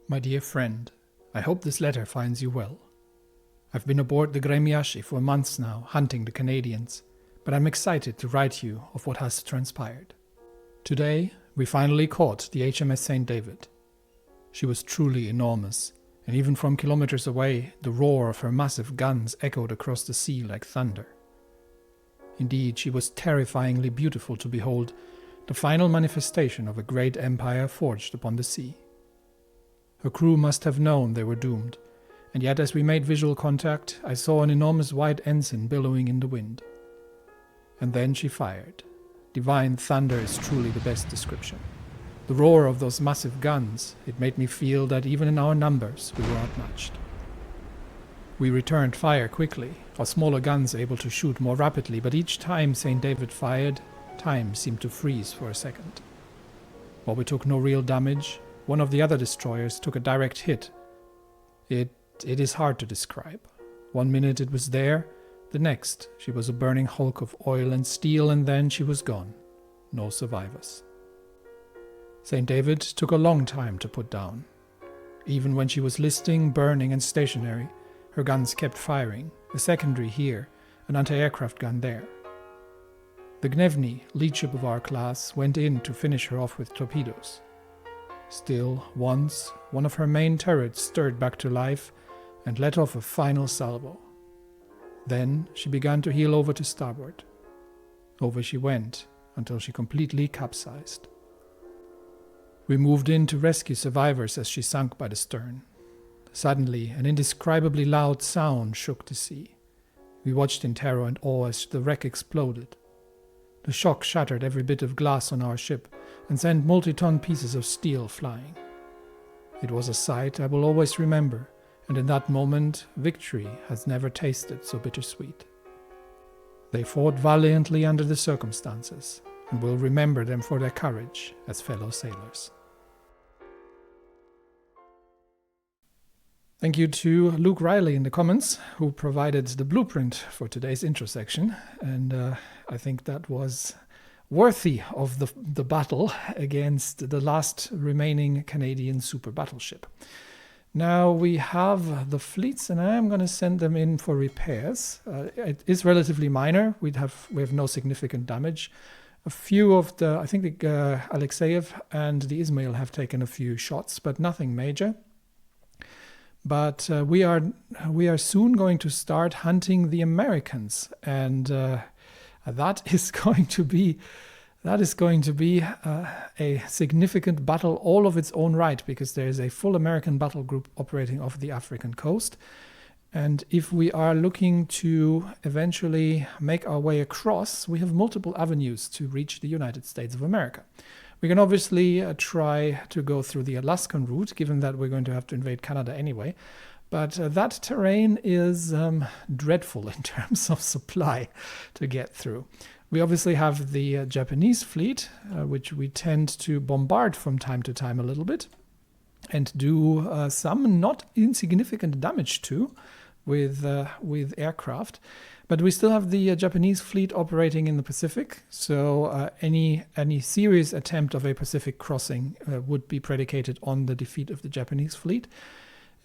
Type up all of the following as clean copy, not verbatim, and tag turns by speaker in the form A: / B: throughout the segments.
A: My dear friend, I hope this letter finds you well. I've been aboard the Gremiashi for months now, hunting the Canadians, but I'm excited to write you of what has transpired. Today, we finally caught the HMS St. David. She was truly enormous, and even from kilometers away, the roar of her massive guns echoed across the sea like thunder. Indeed, she was terrifyingly beautiful to behold, the final manifestation of a great empire forged upon the sea. Her crew must have known they were doomed, and yet as we made visual contact, I saw an enormous white ensign billowing in the wind. And then she fired. Divine thunder is truly the best description. The roar of those massive guns, it made me feel that even in our numbers, we were outmatched. We returned fire quickly, our smaller guns able to shoot more rapidly, but each time St. David fired, time seemed to freeze for a second. While we took no real damage, one of the other destroyers took a direct hit. It is hard to describe. 1 minute it was there, the next she was a burning hulk of oil and steel, and then she was gone. No survivors. St. David took a long time to put down. Even when she was listing, burning and stationary, her guns kept firing, a secondary here, an anti-aircraft gun there. The Gnevny, lead ship of our class, went in to finish her off with torpedoes. Still, once, one of her main turrets stirred back to life and let off a final salvo. Then she began to heel over to starboard. Over she went until she completely capsized. We moved in to rescue survivors as she sank by the stern. Suddenly, an indescribably loud sound shook the sea. We watched in terror and awe as the wreck exploded. The shock shattered every bit of glass on our ship and sent multi-ton pieces of steel flying. It was a sight I will always remember, and in that moment, victory has never tasted so bittersweet. They fought valiantly under the circumstances, and we'll remember them for their courage as fellow sailors. Thank you to Luke Riley in the comments, who provided the blueprint for today's intro section, and I think that was worthy of the battle against the last remaining Canadian super battleship. Now we have the fleets, and I am going to send them in for repairs. It is relatively minor. We have no significant damage. A few of I think the Alexeyev and the Ismail have taken a few shots, but nothing major. But we are soon going to start hunting the Americans, and that is going to be a significant battle all of its own right, because there is a full American battle group operating off the African coast. And if we are looking to eventually make our way across, we have multiple avenues to reach the United States of America. We can obviously try to go through the Alaskan route, given that we're going to have to invade Canada anyway. But that terrain is dreadful in terms of supply to get through. We obviously have the Japanese fleet, which we tend to bombard from time to time a little bit and do some not insignificant damage to with aircraft. But we still have the Japanese fleet operating in the Pacific, so any serious attempt of a Pacific crossing would be predicated on the defeat of the Japanese fleet.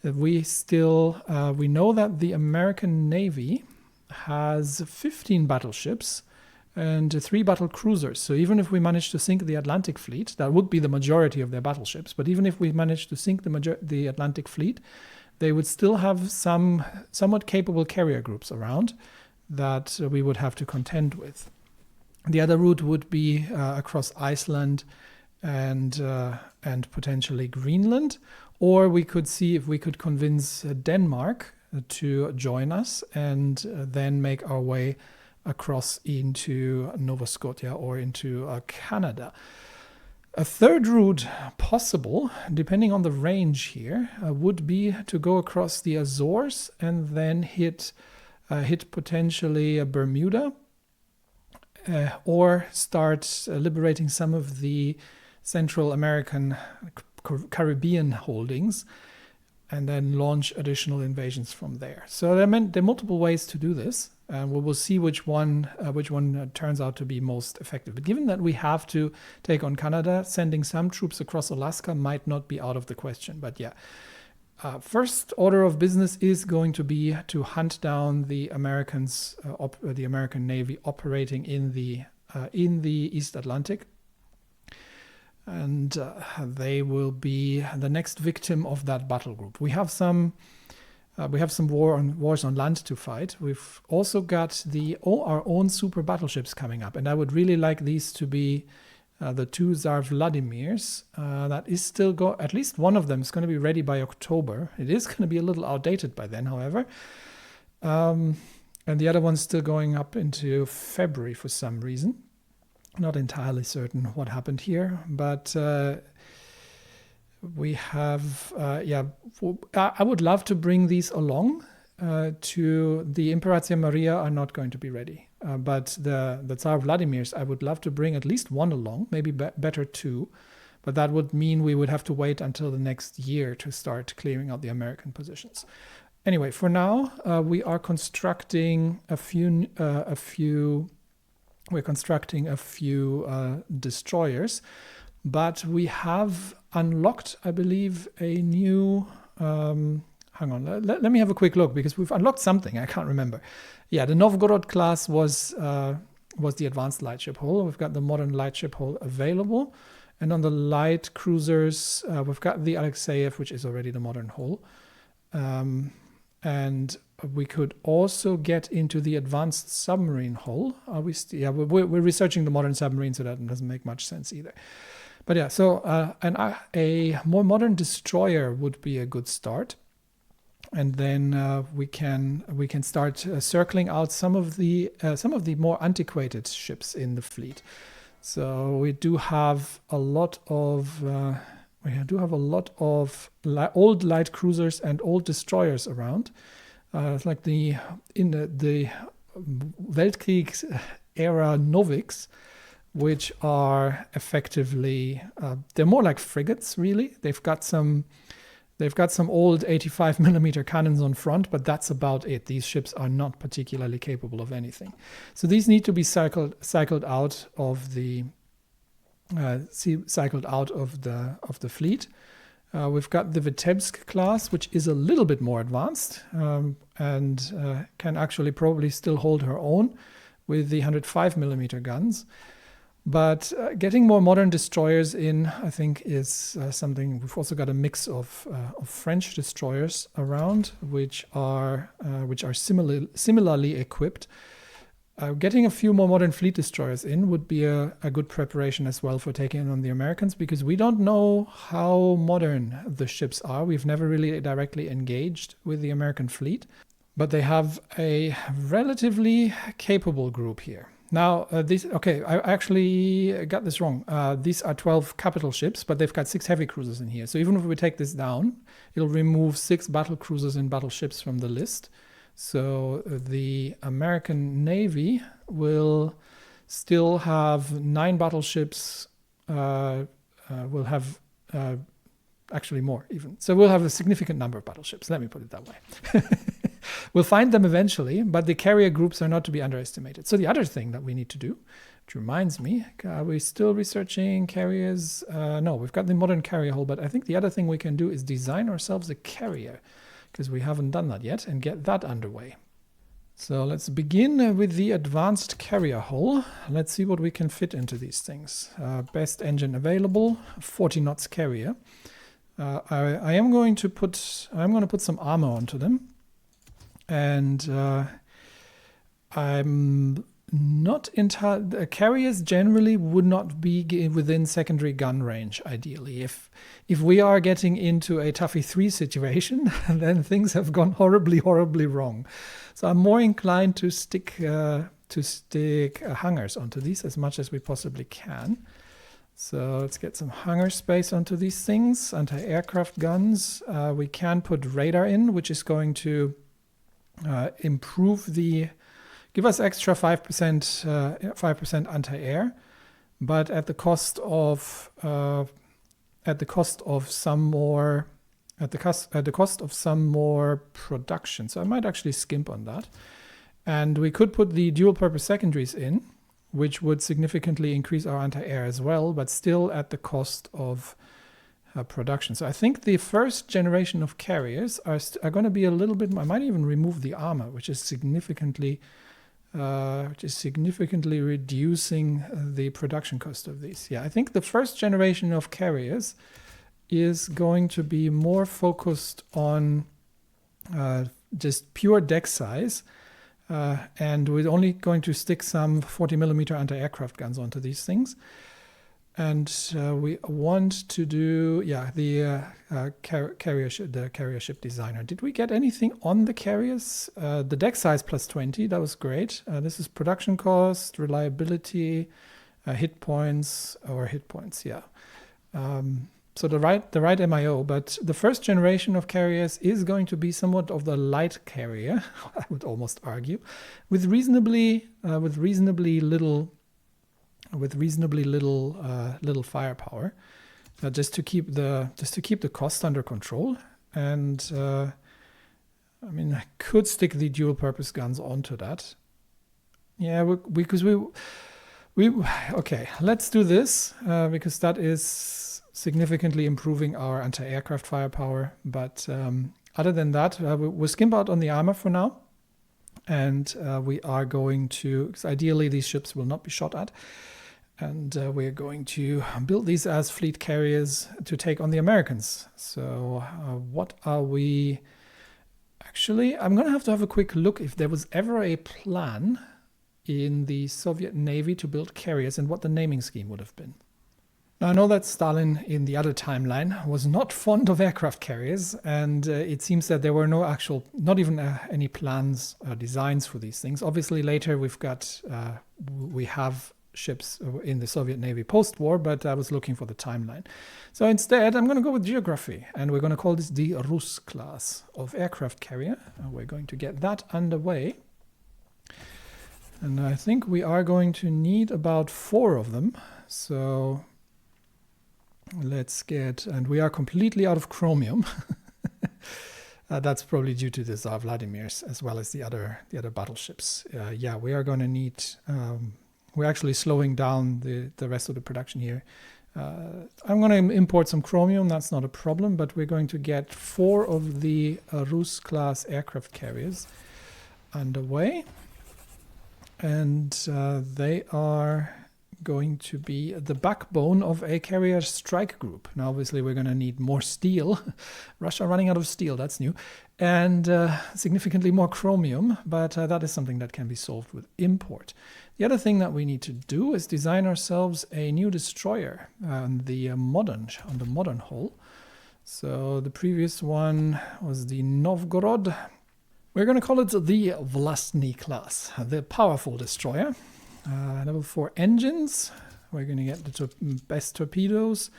A: We know that the American Navy has 15 battleships and 3 battle cruisers. So even if we manage to sink the Atlantic fleet, that would be the majority of their battleships. But even if we manage to sink the Atlantic fleet, they would still have some somewhat capable carrier groups around that we would have to contend with. The other route would be across Iceland and potentially Greenland, or we could see if we could convince Denmark to join us and then make our way across into Nova Scotia or into Canada. A third route possible, depending on the range here, would be to go across the Azores and then hit potentially Bermuda, or start liberating some of the Central American Caribbean holdings and then launch additional invasions from there. So there are multiple ways to do this. and we will see which one turns out to be most effective. But given that we have to take on Canada, sending some troops across Alaska might not be out of the question. But yeah, first order of business is going to be to hunt down the Americans, the American Navy operating in the East Atlantic. And they will be the next victim of that battle group. We have some wars on land to fight. We've also got our own super battleships coming up, and I would really like these to be the two Tsar Vladimirs. That is still at least one of them is going to be ready by October. It is going to be a little outdated by then, however. And the other one's still going up into February for some reason. Not entirely certain what happened here, but we have, I would love to bring these along to the Imperator Maria are not going to be ready. But the Tsar Vladimirs, I would love to bring at least one along, maybe better two. But that would mean we would have to wait until the next year to start clearing out the American positions. Anyway, for now, we are constructing a few destroyers, but we have unlocked, I believe, a new. Hang on, let me have a quick look because we've unlocked something. I can't remember. Yeah, the Novgorod class was the advanced lightship hull. We've got the modern lightship hull available, and on the light cruisers, we've got the Alexeyev, which is already the modern hull, and we could also get into the advanced submarine hull. We're researching the modern submarine, so that doesn't make much sense either. But yeah, so a more modern destroyer would be a good start, and then we can start circling out some of the more antiquated ships in the fleet. So we do have a lot of old light cruisers and old destroyers around. It's like the Weltkrieg era Noviks, which are effectively they're more like frigates, really. They've got some old 85 millimeter cannons on front, but that's about it. These ships are not particularly capable of anything. So these need to be cycled out of the fleet. We've got the Vitebsk class, which is a little bit more advanced and can actually probably still hold her own with the 105 millimeter guns. But getting more modern destroyers in, I think, is something. We've also got a mix of French destroyers around, which are similarly equipped. Getting a few more modern fleet destroyers in would be a good preparation as well for taking on the Americans, because we don't know how modern the ships are. We've never really directly engaged with the American fleet, but they have a relatively capable group here. Now, I actually got this wrong. These are 12 capital ships, but they've got 6 heavy cruisers in here. So even if we take this down, it'll remove 6 battle cruisers and battleships from the list. So the American Navy will still have 9 battleships. We'll have actually more even. So we'll have a significant number of battleships. Let me put it that way. We'll find them eventually, but the carrier groups are not to be underestimated. So the other thing that we need to do, which reminds me, are we still researching carriers? No, we've got the modern carrier hull, but I think the other thing we can do is design ourselves a carrier, because we haven't done that yet, and get that underway. So let's begin with the advanced carrier hull. Let's see what we can fit into these things. Best engine available, 40 knots carrier. I'm going to put some armor onto them, and I'm not entirely. Carriers generally would not be within secondary gun range. Ideally, if we are getting into a Tuffy 3 situation, then things have gone horribly wrong. So I'm more inclined to stick hangars onto these as much as we possibly can. So let's get some hangar space onto these things. Anti-aircraft guns. We can put radar in, which is going to give us extra 5% anti-air, but at the cost of some more production. So I might actually skimp on that, And we could put the dual-purpose secondaries in, which would significantly increase our anti-air as well, but still at the cost of production. So I think the first generation of carriers are going to be a little bit. I might even remove the armor, which is significantly reducing the production cost of these. Yeah, I think the first generation of carriers is going to be more focused on just pure deck size, and we're only going to stick some 40mm anti-aircraft guns onto these things. And we want to do, the carrier ship designer. Did we get anything on the carriers? The deck size plus 20, that was great. This is production cost, reliability, hit points, yeah. So the right MIO, but the first generation of carriers is going to be somewhat of the light carrier, I would almost argue, with reasonably little firepower, just to keep the cost under control. And I mean, I could stick the dual-purpose guns onto that. Yeah, because okay, let's do this because that is significantly improving our anti-aircraft firepower. But other than that, we'll skimp out on the armor for now. And we are going to, because ideally these ships will not be shot at. And we're going to build these as fleet carriers to take on the Americans. So what are we... Actually, I'm going to have a quick look if there was ever a plan in the Soviet Navy to build carriers and what the naming scheme would have been. Now, I know that Stalin in the other timeline was not fond of aircraft carriers, and it seems that there were not even any plans or designs for these things. Obviously, later we have ships in the Soviet Navy post-war, but I was looking for the timeline. So instead, I'm going to go with geography, and we're going to call this the Rus class of aircraft carrier. We're going to get that underway. And I think we are going to need about 4 of them. So let's get, and we are completely out of chromium. That's probably due to the Tsar Vladimir's as well as the other battleships. Yeah, we are going to need, we're actually slowing down the rest of the production here. I'm going to import some chromium, that's not a problem, but we're going to get 4 of the Rus class aircraft carriers underway. And they are going to be the backbone of a carrier strike group. Now, obviously, we're going to need more steel. Russia running out of steel, that's new. And significantly more chromium, but that is something that can be solved with import. The other thing that we need to do is design ourselves a new destroyer on the modern hull. So the previous one was the Novgorod. We're going to call it the Vlastny class, the powerful destroyer. Level 4 engines. We're going to get the best torpedoes.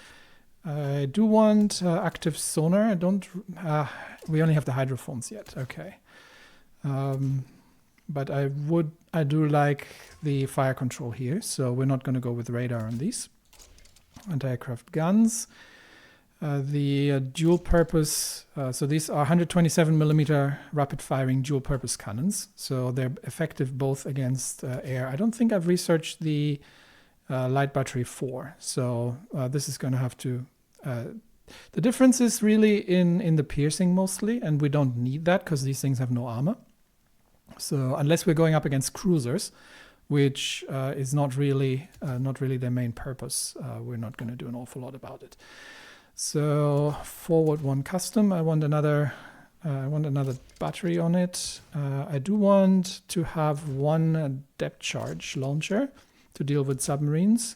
A: I do want active sonar. I don't. We only have the hydrophones yet. Okay. But I do like the fire control here, so we're not going to go with radar on these. Anti-aircraft guns. The dual purpose, so these are 127mm rapid firing dual purpose cannons. So they're effective both against air. I don't think I've researched the light battery 4. So this is going to have to, the difference is really in the piercing mostly, and we don't need that because these things have no armor. So unless we're going up against cruisers, which is not really their main purpose, we're not going to do an awful lot about it. So forward 1 custom. I want another battery on it. I do want to have 1 depth charge launcher to deal with submarines.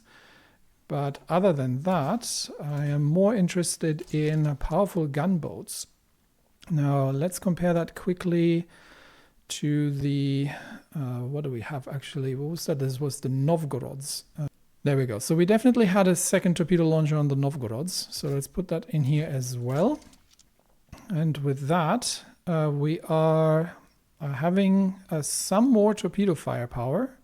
A: But other than that, I am more interested in powerful gunboats. Now let's compare that quickly to the what do we have actually? What was that? This was the Novgorods. There we go. So we definitely had a second torpedo launcher on the Novgorods. So let's put that in here as well. And with that, we are having some more torpedo firepower.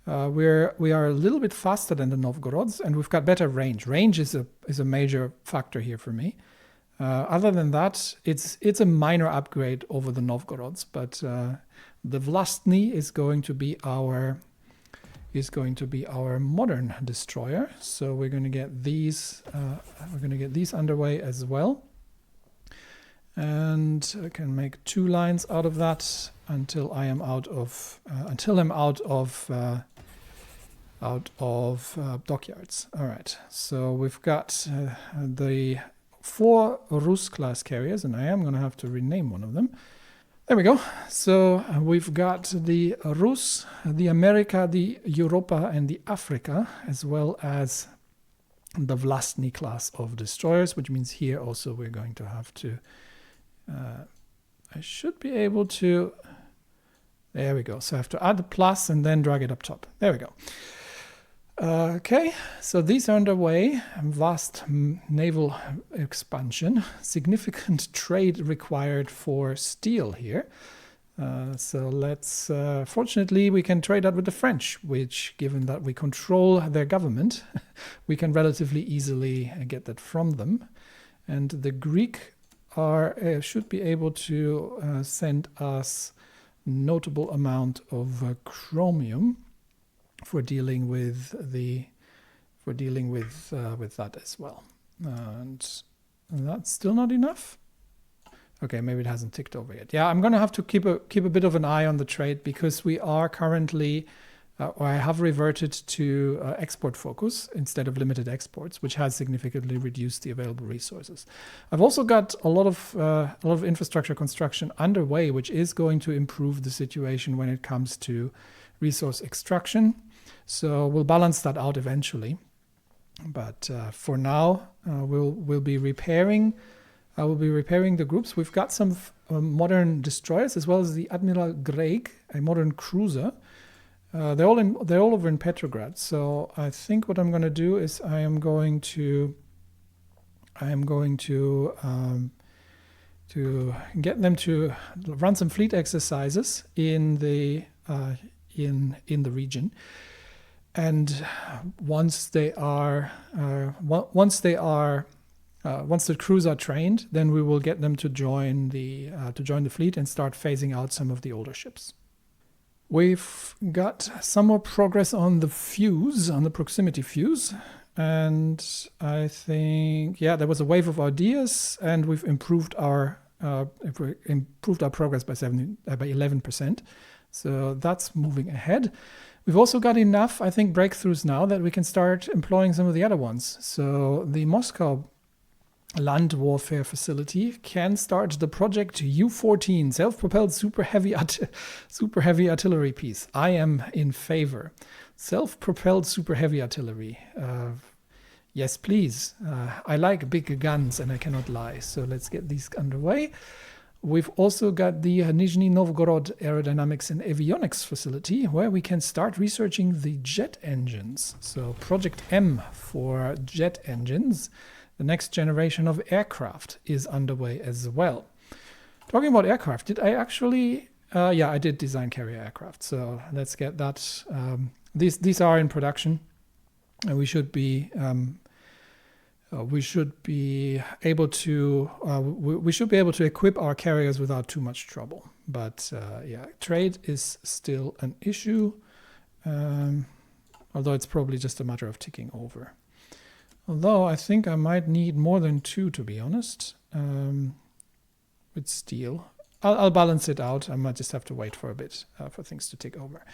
A: We are a little bit faster than the Novgorods, and we've got better range. Range is a major factor here for me. Other than that, it's a minor upgrade over the Novgorods, but the Vlastny is going to be our modern destroyer. So we're going to get these underway as well, and I can make 2 lines out of that until I'm out of dockyards. All right, so we've got the 4 Rus class carriers, and I am going to have to rename one of them. There we go. So we've got the Rus, the America, the Europa, and the Africa, as well as the Vlastny class of destroyers, which means here also we're going to have to... I should be able to... There we go. So I have to add the plus and then drag it up top. There we go. Okay, so these are underway. Vast naval expansion, significant trade required for steel here. So let's, fortunately, we can trade that with the French, which, given that we control their government, we can relatively easily get that from them. And the Greek should be able to send us notable amount of chromium for dealing with that as well. And that's still not enough. Okay, maybe it hasn't ticked over yet. Yeah, I'm going to have to keep a bit of an eye on the trade, because we are currently, or I have reverted to export focus instead of limited exports, which has significantly reduced the available resources. I've also got a lot of infrastructure construction underway, which is going to improve the situation when it comes to resource extraction. So we'll balance that out eventually. But for now, we'll be repairing. I will be repairing the groups. We've got some modern destroyers, as well as the Admiral Greg, a modern cruiser. They're all over in Petrograd. So I think what I'm going to do is I am going to get them to run some fleet exercises in the region. And once the crews are trained, then we will get them to join the fleet and start phasing out some of the older ships. We've got some more progress on the fuse, on the proximity fuse, and I think there was a wave of ideas, and we've improved our progress by 11%. So that's moving ahead. We've also got enough, I think, breakthroughs now that we can start employing some of the other ones. So the Moscow land warfare facility can start the project U-14, self-propelled super heavy artillery piece. I am in favor. Self-propelled super heavy artillery. Yes, please. I like big guns, and I cannot lie. So let's get these underway. We've also got the Nizhny Novgorod Aerodynamics and Avionics facility, where we can start researching the jet engines. So Project M for jet engines. The next generation of aircraft is underway as well. Talking about aircraft, did I actually... I did design carrier aircraft. So let's get that. These are in production. And we should be able to equip our carriers without too much trouble. But trade is still an issue, although it's probably just a matter of ticking over. Although I think I might need more than 2, to be honest, with steel. I'll balance it out. I might just have to wait for a bit for things to tick over.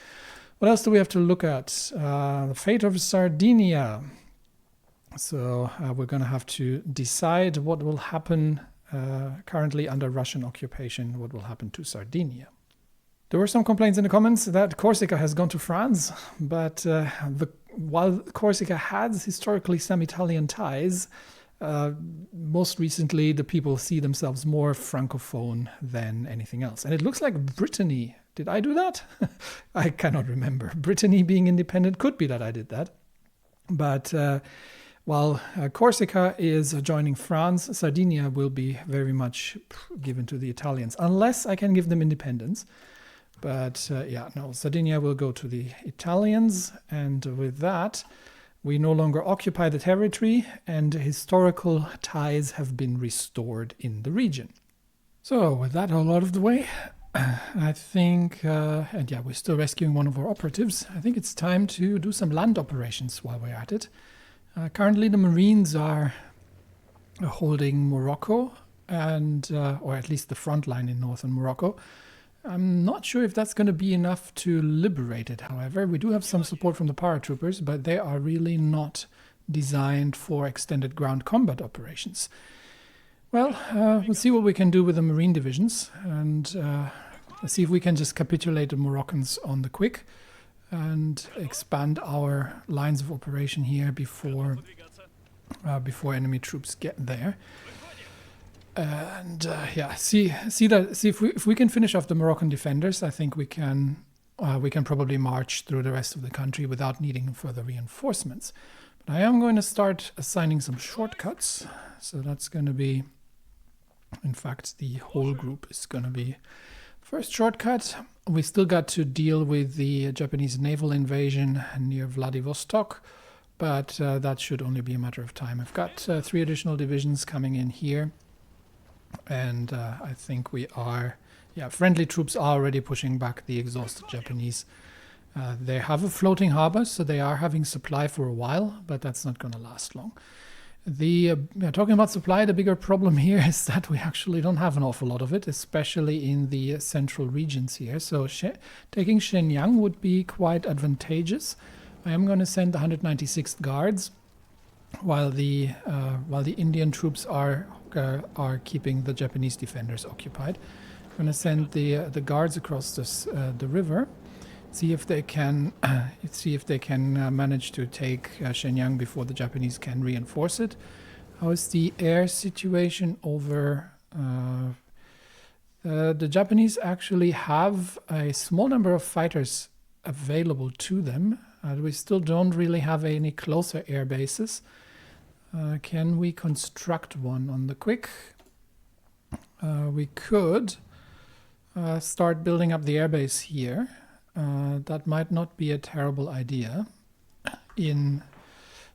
A: What else do we have to look at? The fate of Sardinia. So we're going to have to decide what will happen currently under Russian occupation, what will happen to Sardinia. There were some complaints in the comments that Corsica has gone to France, but while Corsica has historically some Italian ties, most recently the people see themselves more francophone than anything else. And it looks like Brittany. Did I do that? I cannot remember. Brittany being independent, could be that I did that. But while Corsica is joining France, Sardinia will be very much given to the Italians, unless I can give them independence. But Sardinia will go to the Italians, and with that, We no longer occupy the territory, and historical ties have been restored in the region. So, with that all out of the way, I think, and yeah, we're still rescuing one of our operatives. I think it's time to do some land operations while we're at it. Currently, the Marines are holding Morocco, and or at least the front line in northern Morocco. I'm not sure if that's going to be enough to liberate it, however. We do have some support from the paratroopers, but they are really not designed for extended ground combat operations. Well, we'll see what we can do with the Marine divisions, and let's see if we can just capitulate the Moroccans on the quick and expand our lines of operation here before enemy troops get there. And yeah, see if we can finish off the Moroccan defenders. I think we can probably march through the rest of the country without needing further reinforcements. But I am going to start assigning some shortcuts. So that's going to be, in fact, the whole group is going to be first shortcut. We still got to deal with the Japanese naval invasion near Vladivostok, but that should only be a matter of time. I've got 3 additional divisions coming in here. And I think we are, yeah, friendly troops are already pushing back the exhausted Japanese. They have a floating harbor, so they are having supply for a while, but that's not going to last long. Talking about supply, the bigger problem here is that we actually don't have an awful lot of it, especially in the central regions here. So taking Shenyang would be quite advantageous. I am going to send the 196th Guards, while the Indian troops are keeping the Japanese defenders occupied. I'm going to send the guards across the river, see if they can manage to take Shenyang before the Japanese can reinforce it. How is the air situation over? The Japanese actually have a small number of fighters available to them. We still don't really have any closer air bases. Can we construct one on the quick? We could start building up the airbase here. That might not be a terrible idea.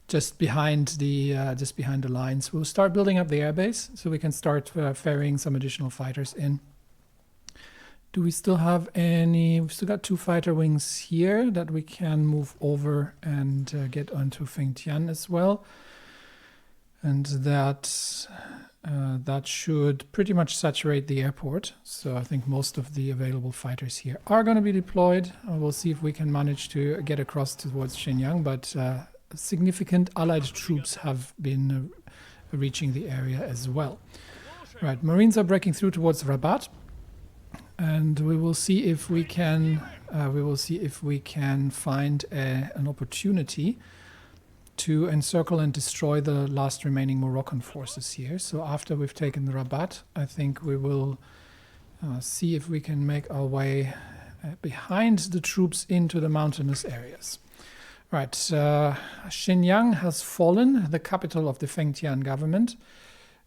A: Just behind the lines, we'll start building up the airbase so we can start ferrying some additional fighters in. Do we still have any? We've still got 2 fighter wings here that we can move over and get onto Fengtian as well. And that should pretty much saturate the airport. So I think most of the available fighters here are going to be deployed. We'll see if we can manage to get across towards Shenyang, but significant Allied troops have been reaching the area as well. Right, Marines are breaking through towards Rabat, and we will see if we can find an opportunity to encircle and destroy the last remaining Moroccan forces here. So after we've taken the Rabat, I think we will see if we can make our way behind the troops into the mountainous areas. Right, Shenyang has fallen, the capital of the Fengtian government.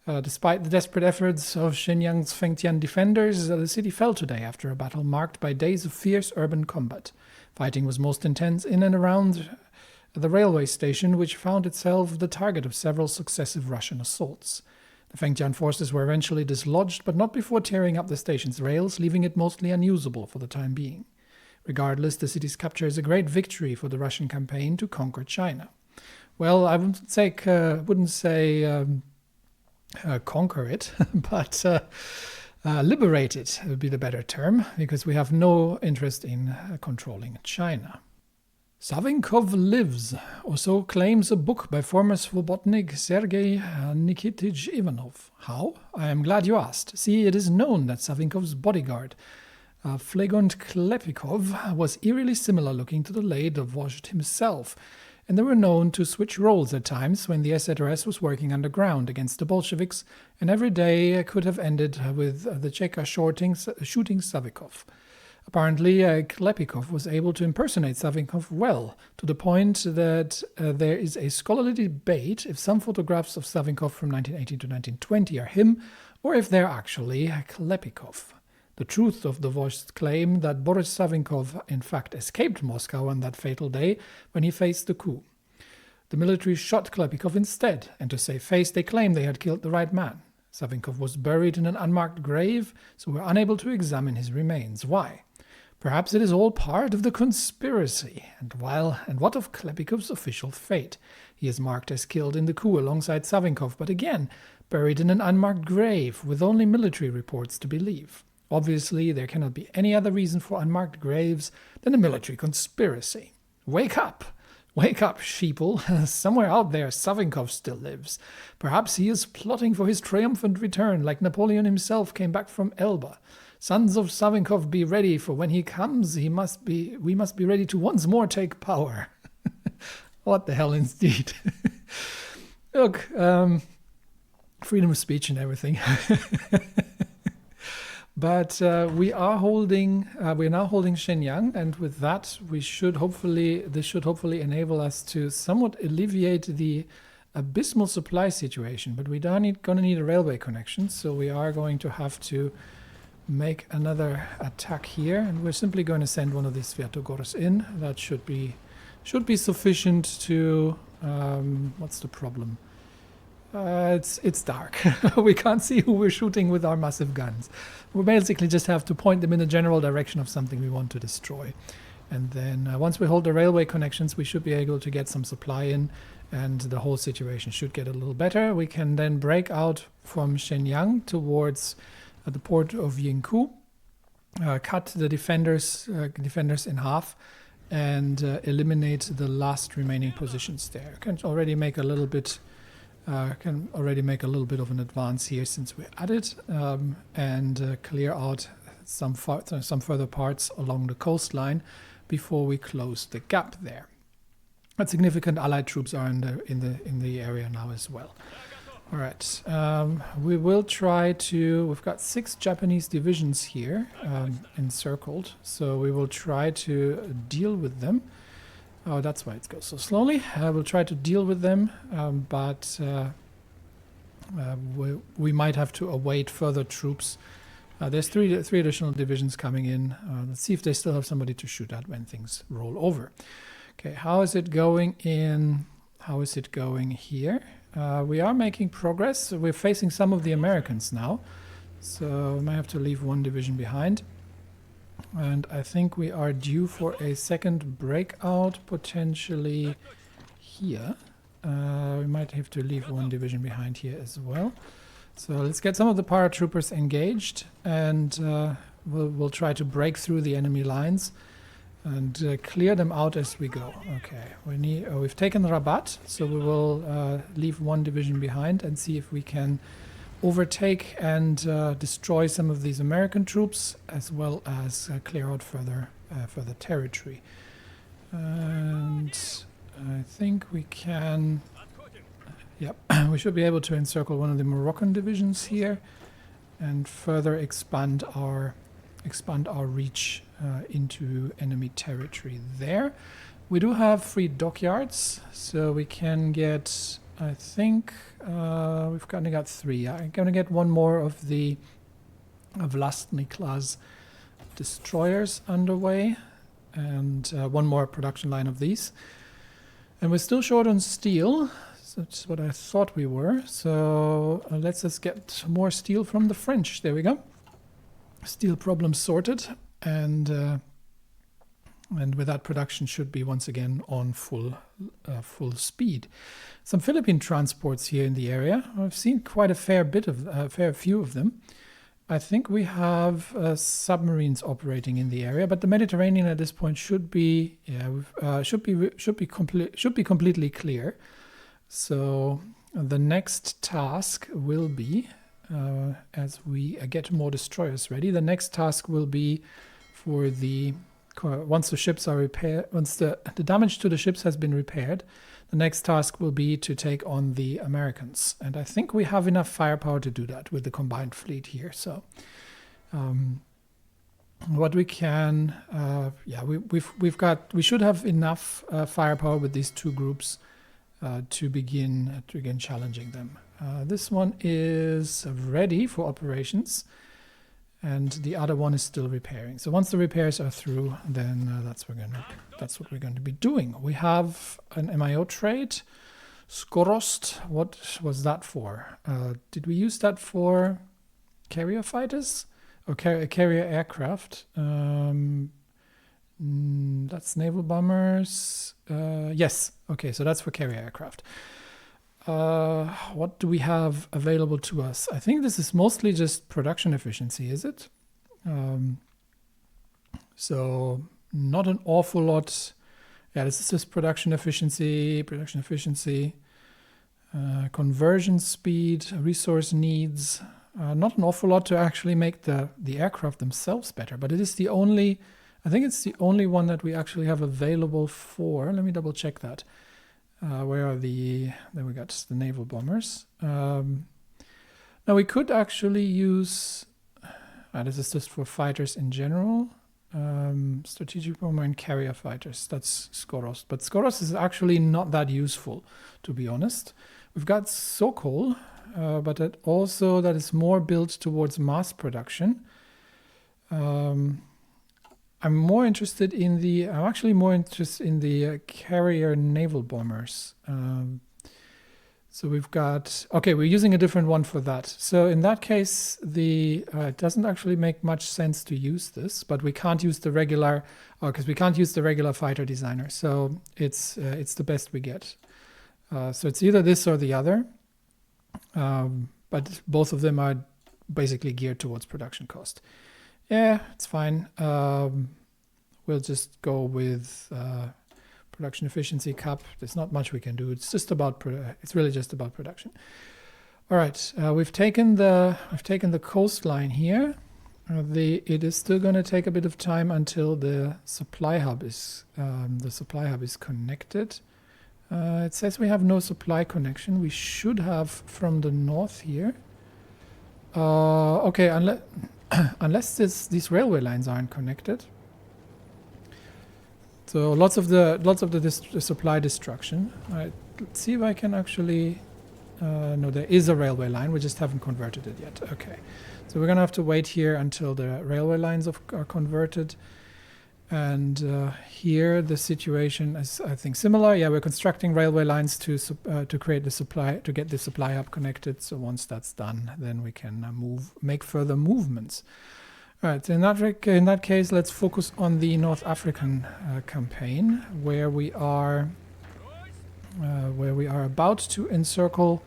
A: Despite the desperate efforts of Shenyang's Fengtian defenders, the city fell today after a battle marked by days of fierce urban combat. Fighting was most intense in and around the railway station, which found itself the target of several successive Russian assaults. The Fengtian forces were eventually dislodged, but not before tearing up the station's rails, leaving it mostly unusable for the time being. Regardless, the city's capture is a great victory for the Russian campaign to conquer China. Well, I wouldn't say conquer it, but liberate it would be the better term, because we have no interest in controlling China. Savinkov lives, or so claims a book by former Svobodnik Sergei Nikitich Ivanov. How? I am glad you asked. See, it is known that Savinkov's bodyguard, Flegont Klepikov, was eerily similar looking to the late Vozhd himself, and they were known to switch roles at times when the SRS was working underground against the Bolsheviks, and every day could have ended with the Cheka shooting Savinkov. Apparently, Klepikov was able to impersonate Savinkov well, to the point that there is a scholarly debate if some photographs of Savinkov from 1918 to 1920 are him, or if they're actually Klepikov. The truth of the Vozhd's claim that Boris Savinkov in fact escaped Moscow on that fatal day when he faced the coup. The military shot Klepikov instead, and to save face they claimed they had killed the right man. Savinkov was buried in an unmarked grave, so we're unable to examine his remains. Why? Perhaps it is all part of the conspiracy. And what of Klepikov's official fate? He is marked as killed in the coup alongside Savinkov, but again, buried in an unmarked grave, with only military reports to believe. Obviously, there cannot be any other reason for unmarked graves than a military conspiracy. Wake up! Wake up, sheeple. Somewhere out there, Savinkov still lives. Perhaps he is plotting for his triumphant return, like Napoleon himself came back from Elba. Sons of Savinkov, be ready, for when he comes, we must be ready to once more take power. What the hell, indeed. Look, freedom of speech and everything. But we're now holding Shenyang, and with that, this should hopefully enable us to somewhat alleviate the abysmal supply situation. But we're going to need a railway connection, so we are going to have to make another attack here, and we're simply going to send one of these Sviatogors in. That should be sufficient to. What's the problem? It's dark. We can't see who we're shooting with our massive guns. We basically just have to point them in the general direction of something we want to destroy. And then once we hold the railway connections, we should be able to get some supply in, and the whole situation should get a little better. We can then break out from Shenyang towards the port of Yingkou, cut the defenders in half, and eliminate the last remaining positions there. Can already make a little bit of an advance here since we're at it, and clear out some further parts along the coastline before we close the gap there. But significant Allied troops are in the area now as well. All right, we will try to. We've got 6 Japanese divisions here encircled, so we will try to deal with them. Oh, that's why it goes so slowly. We'll try to deal with them, but we might have to await further troops. There's three additional divisions coming in. Let's see if they still have somebody to shoot at when things roll over. Okay, how is it going in? How is it going here? We are making progress. We're facing some of the Americans now, so we might have to leave one division behind. And I think we are due for a second breakout, potentially here. We might have to leave one division behind here as well. So let's get some of the paratroopers engaged, and we'll try to break through the enemy lines and clear them out as we go. Okay, we've taken Rabat, so we will leave one division behind and see if we can overtake and destroy some of these American troops, as well as clear out further territory. And I think we can. Yep, we should be able to encircle one of the Moroccan divisions here, and further expand our reach into enemy territory there. We do have 3 dockyards, so we can get. I think we've kind of got 3. I'm going to get one more of the Vlastny class destroyers underway, and one more production line of these. And we're still short on steel. So that's what I thought we were. So let's just get more steel from the French. There we go. Steel problem sorted, and with that, production should be once again on full speed. Some Philippine transports here in the area. I've seen quite a fair few of them. I think we have submarines operating in the area, but the Mediterranean at this point should be completely clear. So the next task will be, as we get more destroyers ready, the next task will be for once the ships are repaired, once the damage to the ships has been repaired, the next task will be to take on the Americans. And I think we have enough firepower to do that with the combined fleet here. So what we can, we should have enough firepower with these 2 groups to begin challenging them. This one is ready for operations. and the other one is still repairing. So once the repairs are through, then that's what we're going to be doing. We have an MIO trade, Skorost. What was that for? Did we use that for carrier fighters or carrier aircraft? That's naval bombers. Yes. Okay, so that's for carrier aircraft. What do we have available to us? I think this is mostly just production efficiency, is it? So not an awful lot. Yeah, this is just production efficiency, conversion speed, resource needs. Not an awful lot to actually make the aircraft themselves better, but it is the only, I think it's the only one that we actually have available for. Let me double check that. Where are then we got the naval bombers. Now we could actually use, this is just for fighters in general. Strategic bomber and carrier fighters, that's Skorost. But Skorost is actually not that useful, to be honest. We've got Sokol, but that is more built towards mass production. I'm actually more interested in the carrier naval bombers. So we've got, okay, we're using a different one for that. So in that case, it doesn't actually make much sense to use this, but we can't use the regular, because we can't use the regular fighter designer. So it's the best we get. So it's either this or the other, but both of them are basically geared towards production cost. Yeah, it's fine. We'll just go with production efficiency cap. There's not much we can do. It's just about it's really just about production. All right, we've taken the coastline here. It is still going to take a bit of time until the supply hub is connected. It says we have no supply connection. We should have from the north here. Okay, unless these railway lines aren't connected. So lots of the supply destruction. All right, let's see if I can actually. No, there is a railway line. We just haven't converted it yet. Okay, so we're gonna have to wait here until the railway lines are converted. And here the situation is, I think, similar. Yeah, we're constructing railway lines to create the supply, to get the supply hub connected. So once that's done, then we can make further movements. All right. So in that case, let's focus on the North African campaign, where we are about to encircle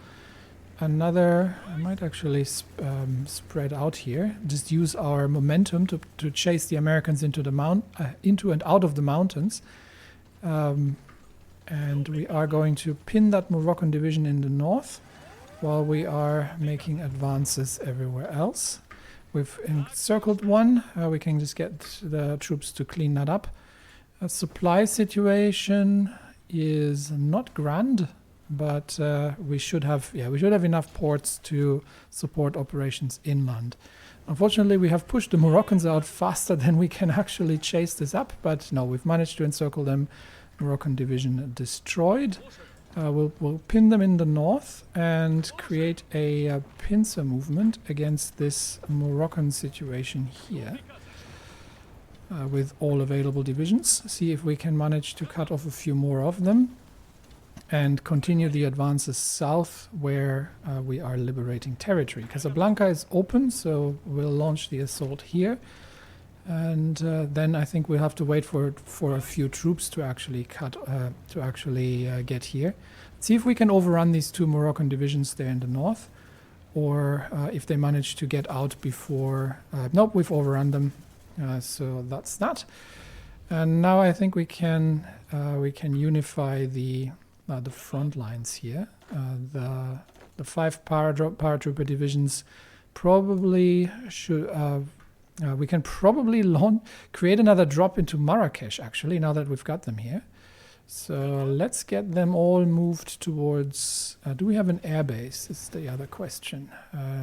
A: another. I might actually spread out here. Just use our momentum to chase the Americans into and out of the mountains, and we are going to pin that Moroccan division in the north, while we are making advances everywhere else. We've encircled one. We can just get the troops to clean that up. A supply situation is not grand. But we should have enough ports to support operations inland. Unfortunately, we have pushed the Moroccans out faster than we can actually chase this up. But no, we've managed to encircle them. Moroccan division destroyed. We'll pin them in the north and create a pincer movement against this Moroccan situation here. With all available divisions. See if we can manage to cut off a few more of them. And continue the advances south, where we are liberating territory. Casablanca is open, so we'll launch the assault here. And then I think we'll have to wait for a few troops to actually get here. See if we can overrun these two Moroccan divisions there in the north, or if they manage to get out before. Nope, we've overrun them. So that's that. And now I think we can unify the front lines here. The 5 paratrooper divisions probably should. We can probably create another drop into Marrakesh, actually, now that we've got them here. So let's get them all moved towards. Do we have an airbase? Is the other question.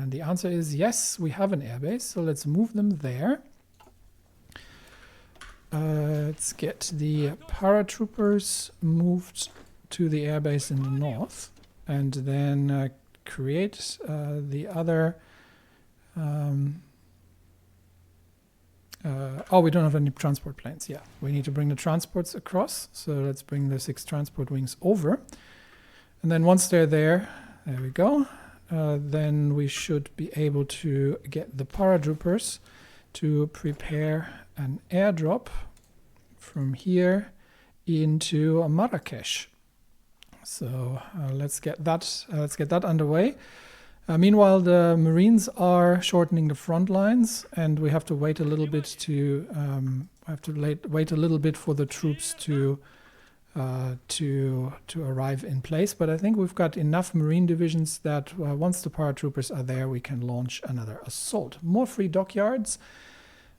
A: The answer is yes, we have an airbase. So let's move them there. Let's get the paratroopers moved to the airbase in the north, and then create the other Oh, we don't have any transport planes. Yeah, we need to bring the transports across. So let's bring the 6 transport wings over. And then once they're there we go. Then we should be able to get the paratroopers to prepare an airdrop from here into Marrakesh. So let's get that underway. Meanwhile, the Marines are shortening the front lines, and we have to wait a little bit to wait a little bit for the troops to arrive in place. But I think we've got enough Marine divisions that once the paratroopers are there, we can launch another assault. More free dockyards,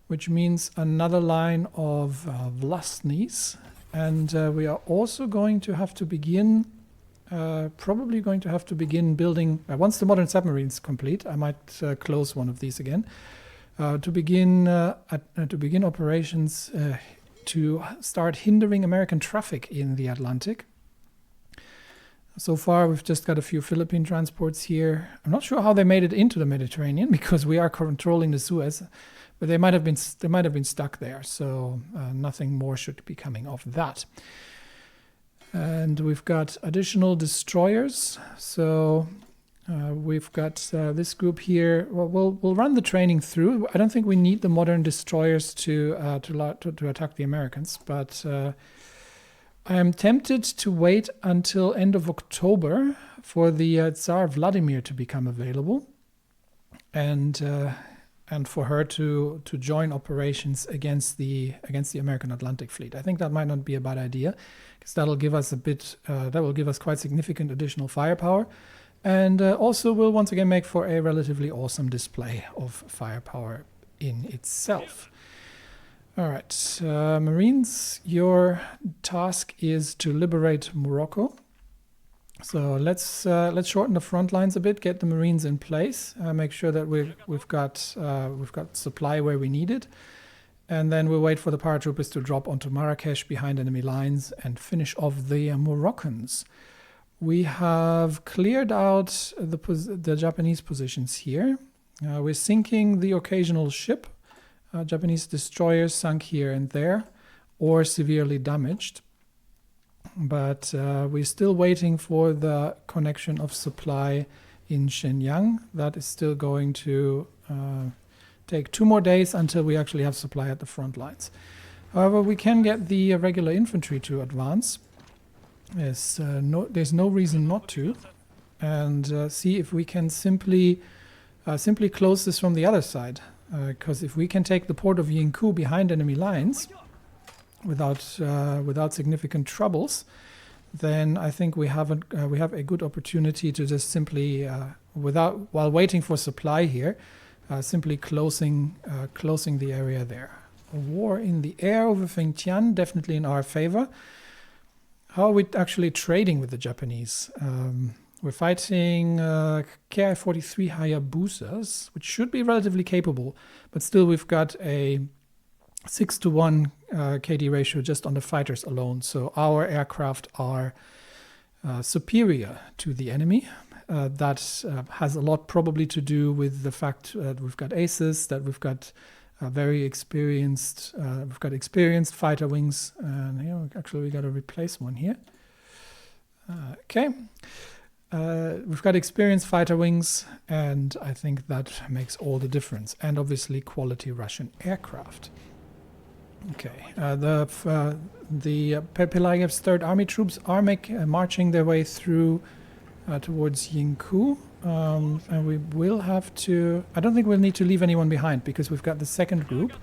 A: which means another line of Vlastnis, and we are also going to have to begin. Probably going to have to begin building, once the modern submarines complete, I might close one of these again, to begin operations to start hindering American traffic in the Atlantic. So far, we've just got a few Philippine transports here. I'm not sure how they made it into the Mediterranean because we are controlling the Suez, but they might have been stuck there. So nothing more should be coming of that. And we've got additional destroyers. So we've got this group here. Well, we'll run the training through. I don't think we need the modern destroyers to attack the Americans, but I am tempted to wait until end of October for the Tsar Vladimir to become available, and for her to join operations against the American Atlantic Fleet. I think that might not be a bad idea, because that'll give us quite significant additional firepower, and also will once again make for a relatively awesome display of firepower in itself. All right, Marines, your task is to liberate Morocco. So let's shorten the front lines a bit, get the Marines in place, make sure that we've got supply where we need it, and then we'll wait for the paratroopers to drop onto Marrakesh behind enemy lines and finish off the Moroccans. We have cleared out the Japanese positions here. We're sinking the occasional ship. Japanese destroyers sunk here and there, or severely damaged. But we're still waiting for the connection of supply in Shenyang. That is still going to take 2 more days until we actually have supply at the front lines. However, we can get the regular infantry to advance. There's no reason not to, and see if we can simply close this from the other side. Because if we can take the port of Yingkou behind enemy lines without significant troubles, then I think we have a good opportunity to just simply, while waiting for supply here, simply closing the area there. A war in the air over Fengtian, definitely in our favor. How are we actually trading with the Japanese? We're fighting Ki-43 Hayabusas, which should be relatively capable, but still we've got a 6-to-1 KD ratio just on the fighters alone. So our aircraft are superior to the enemy. That has a lot probably to do with the fact that we've got aces, that we've got experienced fighter wings. And actually we got to replace one here. Okay. We've got experienced fighter wings, and I think that makes all the difference. And obviously quality Russian aircraft. Okay, the Pelagev's Third Army troops are marching their way through towards Yingkou, and we will have to. I don't think we'll need to leave anyone behind because we've got the second group,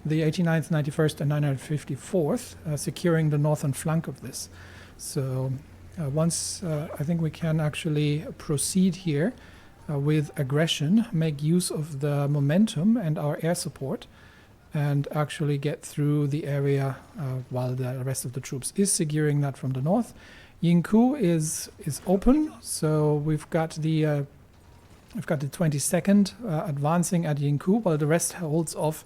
A: the 89th, 91st, and 954th, securing the northern flank of this. So. Once I think we can actually proceed here with aggression, make use of the momentum and our air support, and actually get through the area while the rest of the troops is securing that from the north. Yingkou is open, so we've got the 22nd advancing at Yingkou, while the rest holds off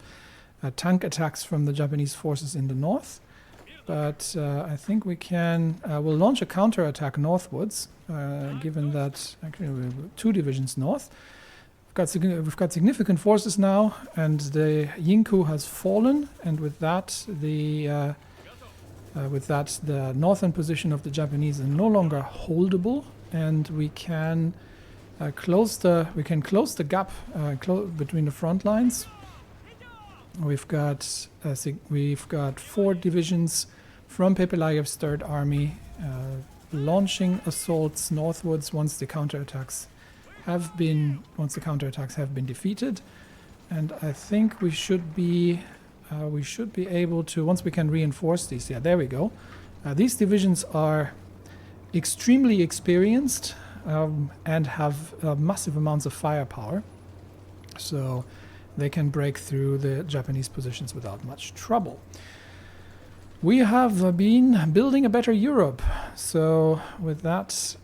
A: tank attacks from the Japanese forces in the north. But I think we can. We'll launch a counterattack northwards, given that actually we're 2 divisions north. We've we've got significant forces now, and the Yinku has fallen, and with that the northern position of the Japanese is no longer holdable, and we can close the gap between the front lines. We've got 4 divisions from Pepelaev's Third Army launching assaults northwards once the counterattacks have been defeated, and I think we should be able to, once we can reinforce these. Yeah, there we go. These divisions are extremely experienced and have massive amounts of firepower, so they can break through the Japanese positions without much trouble. We have been building a better Europe, so with that,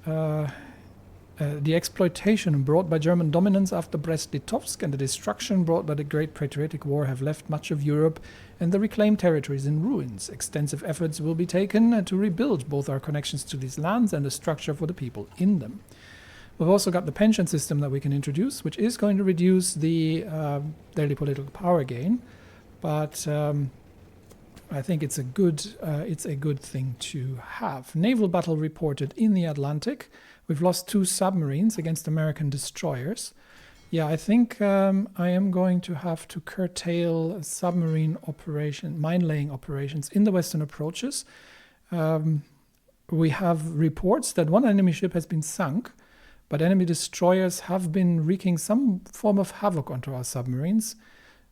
A: the exploitation brought by German dominance after Brest-Litovsk and the destruction brought by the Great Patriotic War have left much of Europe and the reclaimed territories in ruins. Extensive efforts will be taken to rebuild both our connections to these lands and the structure for the people in them. We've also got the pension system that we can introduce, which is going to reduce the daily political power gain, but I think it's a good thing to have. Naval battle reported in the Atlantic. We've lost 2 submarines against American destroyers. Yeah, I think I am going to have to curtail submarine mine-laying operations in the western approaches. We have reports that 1 enemy ship has been sunk, but enemy destroyers have been wreaking some form of havoc onto our submarines.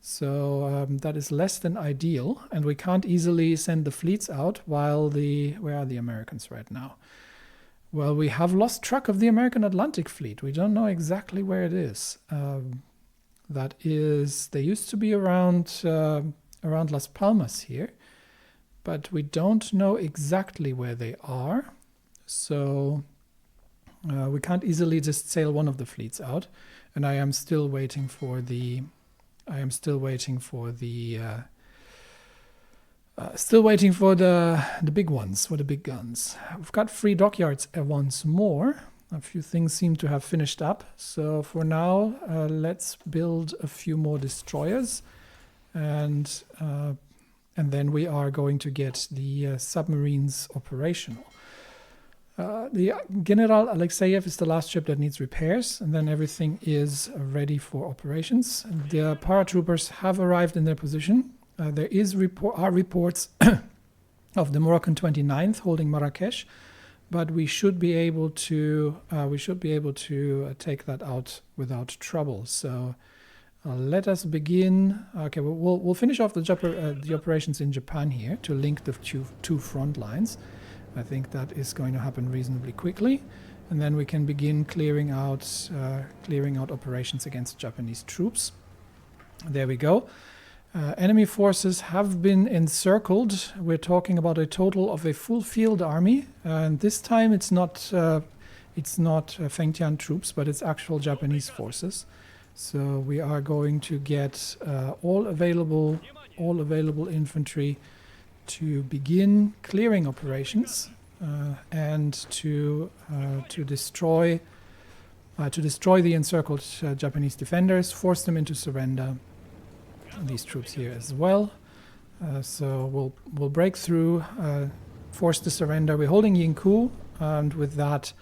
A: So that is less than ideal, and we can't easily send the fleets out while where are the Americans right now? Well, we have lost track of the American Atlantic Fleet. We don't know exactly where it is. They used to be around Las Palmas here, but we don't know exactly where they are. So we can't easily just sail one of the fleets out, and I am still waiting for the big ones, for the big guns. We've got 3 dockyards once more. A few things seem to have finished up. So for now, let's build a few more destroyers, and then we are going to get the submarines operational. The General Alexeyev is the last ship that needs repairs, and then everything is ready for operations. The paratroopers have arrived in their position. There are reports of the Moroccan 29th holding Marrakesh, but we should be able to take that out without trouble. So let us begin. Okay, we'll finish off the operations in Japan here to link the two front lines. I think that is going to happen reasonably quickly, and then we can begin clearing out operations against Japanese troops. There we go. Enemy forces have been encircled. We're talking about a total of a full field army, and this time it's not Fengtian troops, but it's actual Japanese forces. So we are going to get all available infantry to begin clearing operations and to destroy the encircled Japanese defenders, force them into surrender. These troops here as well. So we'll break through, force the surrender. We're holding Yingkou, and with that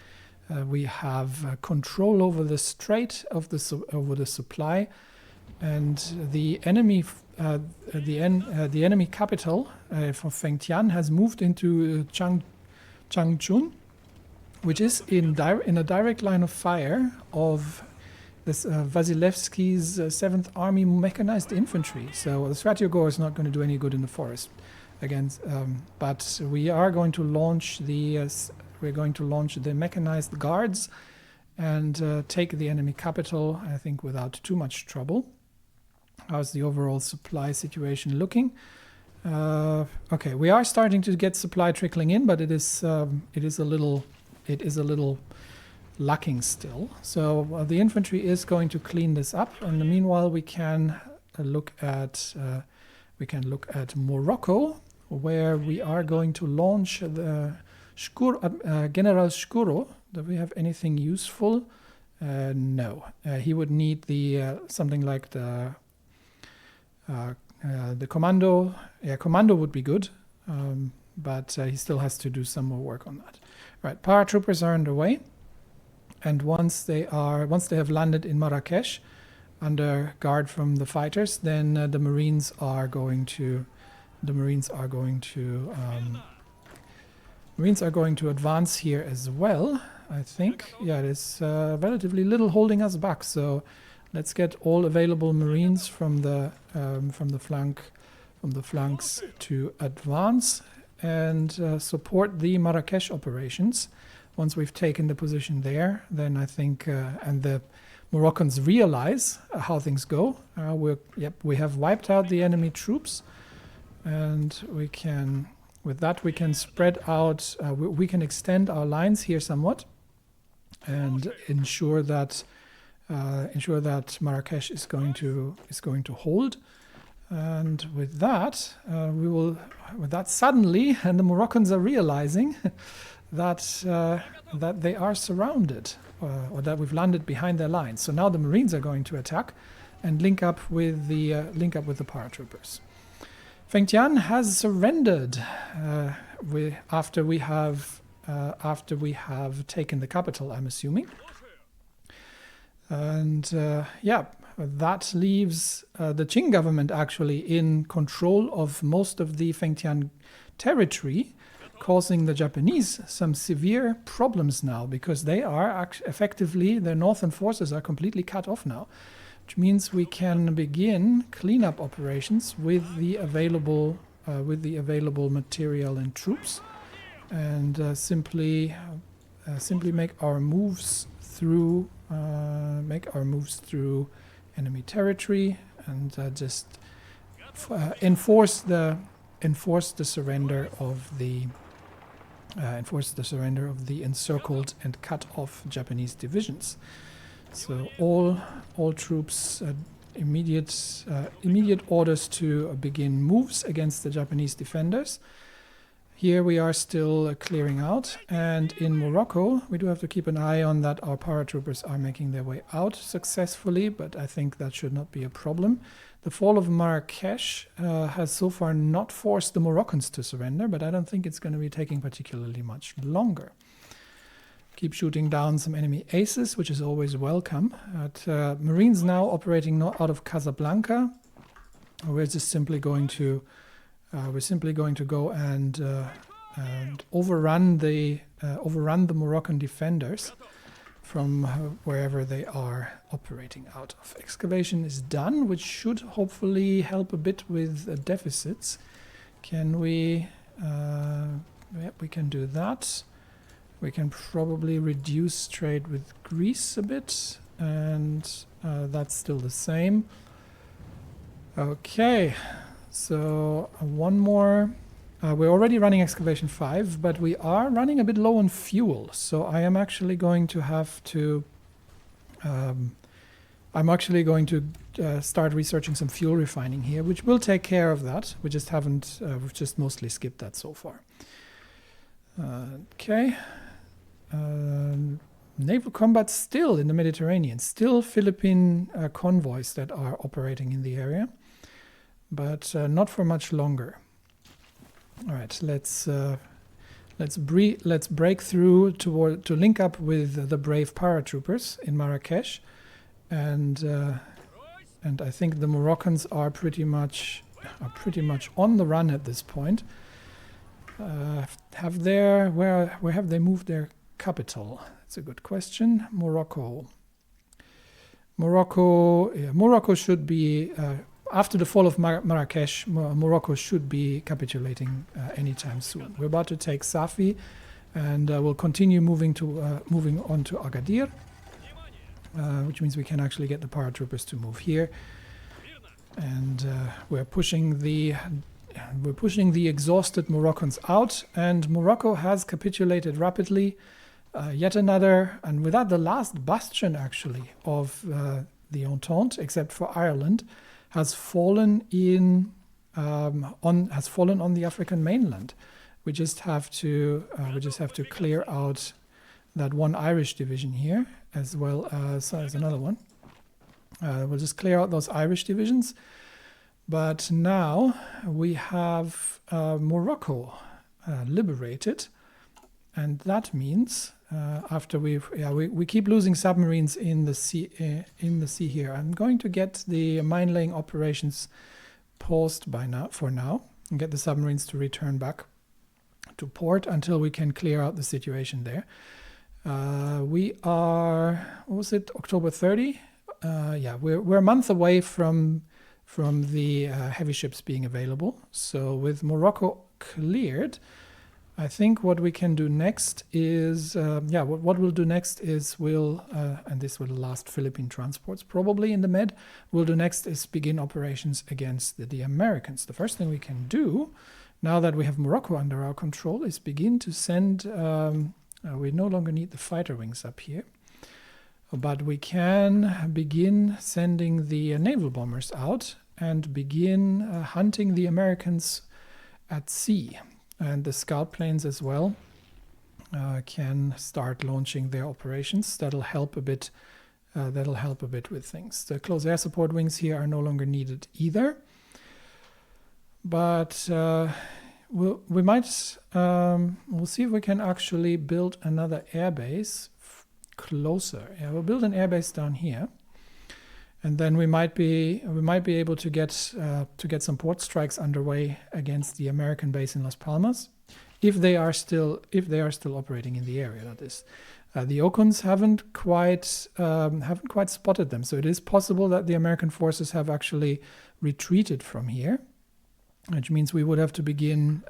A: we have control over the strait of over the supply, and the enemy capital for Fengtian has moved into Changchun, which is in a direct line of fire of this Vasilevsky's 7th Army mechanized infantry. So the Svatyogor is not going to do any good in the forest against, but we are going to launch the mechanized guards and take the enemy capital, I think, without too much trouble. How's the overall supply situation looking? Okay, we are starting to get supply trickling in, but it is a little lacking still. So the infantry is going to clean this up, and meanwhile we can look at Morocco, where we are going to launch the General Shkuro. Do we have anything useful No, he would need the something like the commando. Yeah, commando would be good, but he still has to do some more work on that. Right, paratroopers are underway, and once they have landed in Marrakesh, under guard from the fighters, then the Marines are going to advance here as well. I think, yeah, there's relatively little holding us back. So let's get all available Marines from the flanks to advance and support the Marrakesh operations. Once we've taken the position there, then I think and the Moroccans realize how things go. We have wiped out the enemy troops, and we can spread out. We can extend our lines here somewhat, and ensure that Marrakesh is going to hold. And with that, suddenly, and the Moroccans are realizing that they are surrounded, or that we've landed behind their lines. So now the Marines are going to attack and link up with the paratroopers. Fengtian has surrendered after we have taken the capital, I'm assuming. And that leaves the Qing government actually in control of most of the Fengtian territory, causing the Japanese some severe problems now, because they are effectively, their northern forces are completely cut off now, which means we can begin cleanup operations with the available material and troops, and simply make our moves through enemy territory, and just enforce the surrender of the encircled and cut off Japanese divisions. So all troops, immediate orders to begin moves against the Japanese defenders. Here we are still clearing out, and in Morocco we do have to keep an eye on that our paratroopers are making their way out successfully, but I think that should not be a problem. The fall of Marrakesh has so far not forced the Moroccans to surrender, but I don't think it's going to be taking particularly much longer. Keep shooting down some enemy aces, which is always welcome. Marines now operating out of Casablanca. We're just simply going to go and overrun the Moroccan defenders from wherever they are operating out of. Excavation is done, which should hopefully help a bit with deficits. Can we? We can do that. We can probably reduce trade with Greece a bit, and that's still the same. Okay, so one more. We're already running excavation 5, but we are running a bit low on fuel. So I am actually going to have to. Start researching some fuel refining here, which will take care of that. We just haven't. We've just mostly skipped that so far. Okay. Naval combat still in the Mediterranean. Still Philippine convoys that are operating in the area, but not for much longer. All right, let's break through to link up with the brave paratroopers in Marrakesh, and I think the Moroccans are pretty much on the run at this point. Where have they moved their capital? That's a good question. Morocco should be. After the fall of Marrakesh, Morocco should be capitulating anytime soon. We're about to take Safi, and we'll continue moving on to Agadir, which means we can actually get the paratroopers to move here. And we're pushing the exhausted Moroccans out, and Morocco has capitulated rapidly. Yet another, and without the last bastion actually of the Entente, except for Ireland, has fallen on the African mainland. We just have to clear out that one Irish division here, as well as another one. We'll just clear out those Irish divisions. But now we have Morocco liberated, and that means after we keep losing submarines in the sea here. I'm going to get the mine laying operations paused for now and get the submarines to return back to port until we can clear out the situation there. We are, what was it, October 30? We're a month away from the heavy ships being available. So with Morocco cleared, I think what we can do next is, what we'll do next is and this will last Philippine transports probably in the Med, we'll do next is begin operations against the Americans. The first thing we can do, now that we have Morocco under our control, is begin to send, we no longer need the fighter wings up here, but we can begin sending the naval bombers out and begin hunting the Americans at sea. And the scout planes as well can start launching their operations. That'll help a bit. With things. The close air support wings here are no longer needed either. But we'll see if we can actually build another airbase closer. Yeah, we'll build an airbase down here, and then we might be able to get some port strikes underway against the American base in Las Palmas, if they are still operating in the area. That is, the Okuns haven't quite spotted them, so it is possible that the American forces have actually retreated from here, which means we would have to begin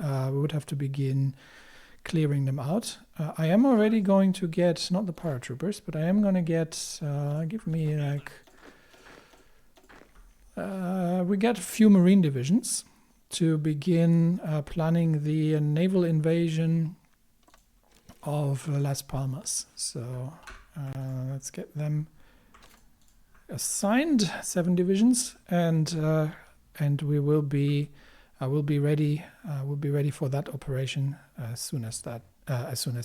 A: clearing them out. I am already going to get, not the paratroopers, but I am going to get, give me like, we get a few Marine divisions to begin planning the naval invasion of Las Palmas. So let's get them assigned, 7 divisions, and we will be ready. We'll be ready for that operation as soon as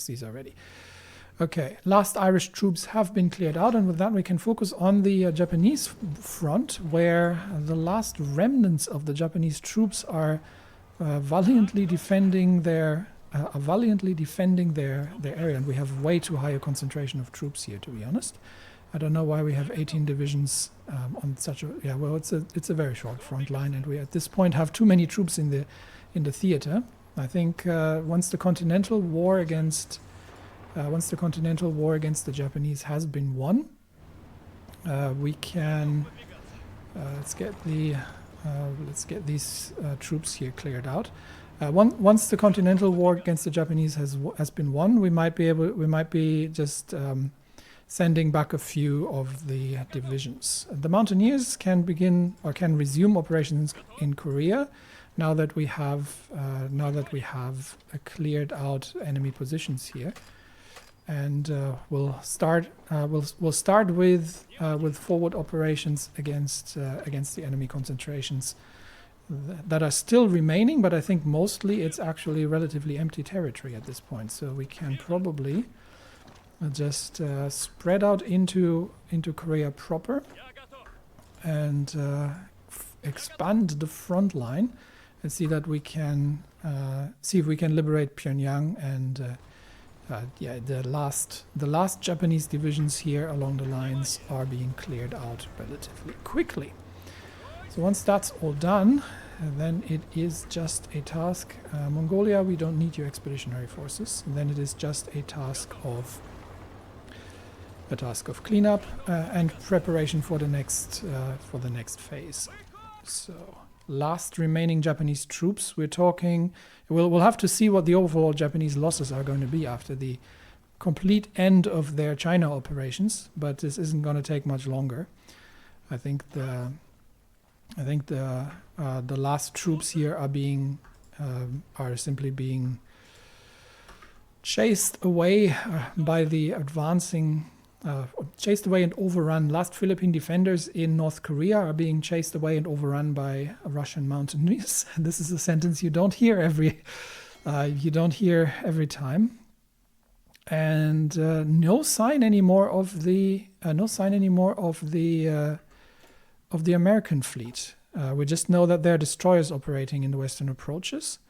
A: these are ready. Okay, last Irish troops have been cleared out, and with that we can focus on the Japanese front, where the last remnants of the Japanese troops are valiantly defending their area, and we have way too high a concentration of troops here, to be honest. I don't know why we have 18 divisions on such a it's a very short front line, and we at this point have too many troops in the theater. I think once the continental war against the Japanese has been won, we can let's get these troops here cleared out. Once the continental war against the Japanese has been won, we might be just sending back a few of the divisions. The Mountaineers can resume operations in Korea now that we have cleared out enemy positions here. And we'll start with forward operations against the enemy concentrations that are still remaining, but I think mostly it's actually relatively empty territory at this point. So we can probably just spread out into Korea proper and expand the front line and see that we can see if we can liberate Pyongyang and. The last Japanese divisions here along the lines are being cleared out relatively quickly. So once that's all done, then it is just a task. Mongolia, we don't need your expeditionary forces. And then it is just a task of cleanup and preparation for the next phase. So. Last remaining Japanese troops, we're talking, we'll have to see what the overall Japanese losses are going to be after the complete end of their China operations, but this isn't going to take much longer. I think the last troops here are simply being chased away by the advancing chased away and overrun. Last Philippine defenders in North Korea are being chased away and overrun by Russian mountaineers. This is a sentence you don't hear every time. and no sign anymore of the American fleet. We just know that there are destroyers operating in the western approaches,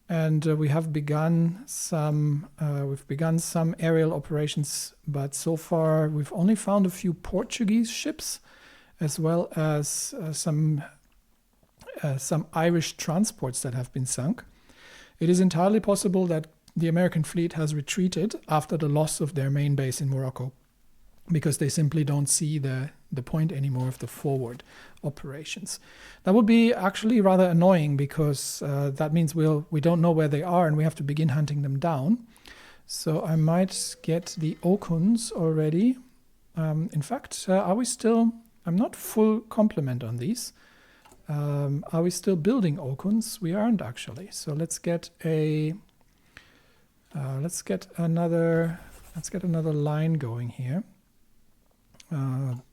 A: and we have begun some aerial operations. But so far, we've only found a few Portuguese ships, as well as some Irish transports that have been sunk. It is entirely possible that the American fleet has retreated after the loss of their main base in Morocco, because they simply don't see the point anymore of the forward operations. That would be actually rather annoying, because that means we don't know where they are and we have to begin hunting them down. So I might get the Okuns already. In fact, are we still... I'm not full complement on these. Are we still building Okuns? We aren't actually. So let's get another line going here.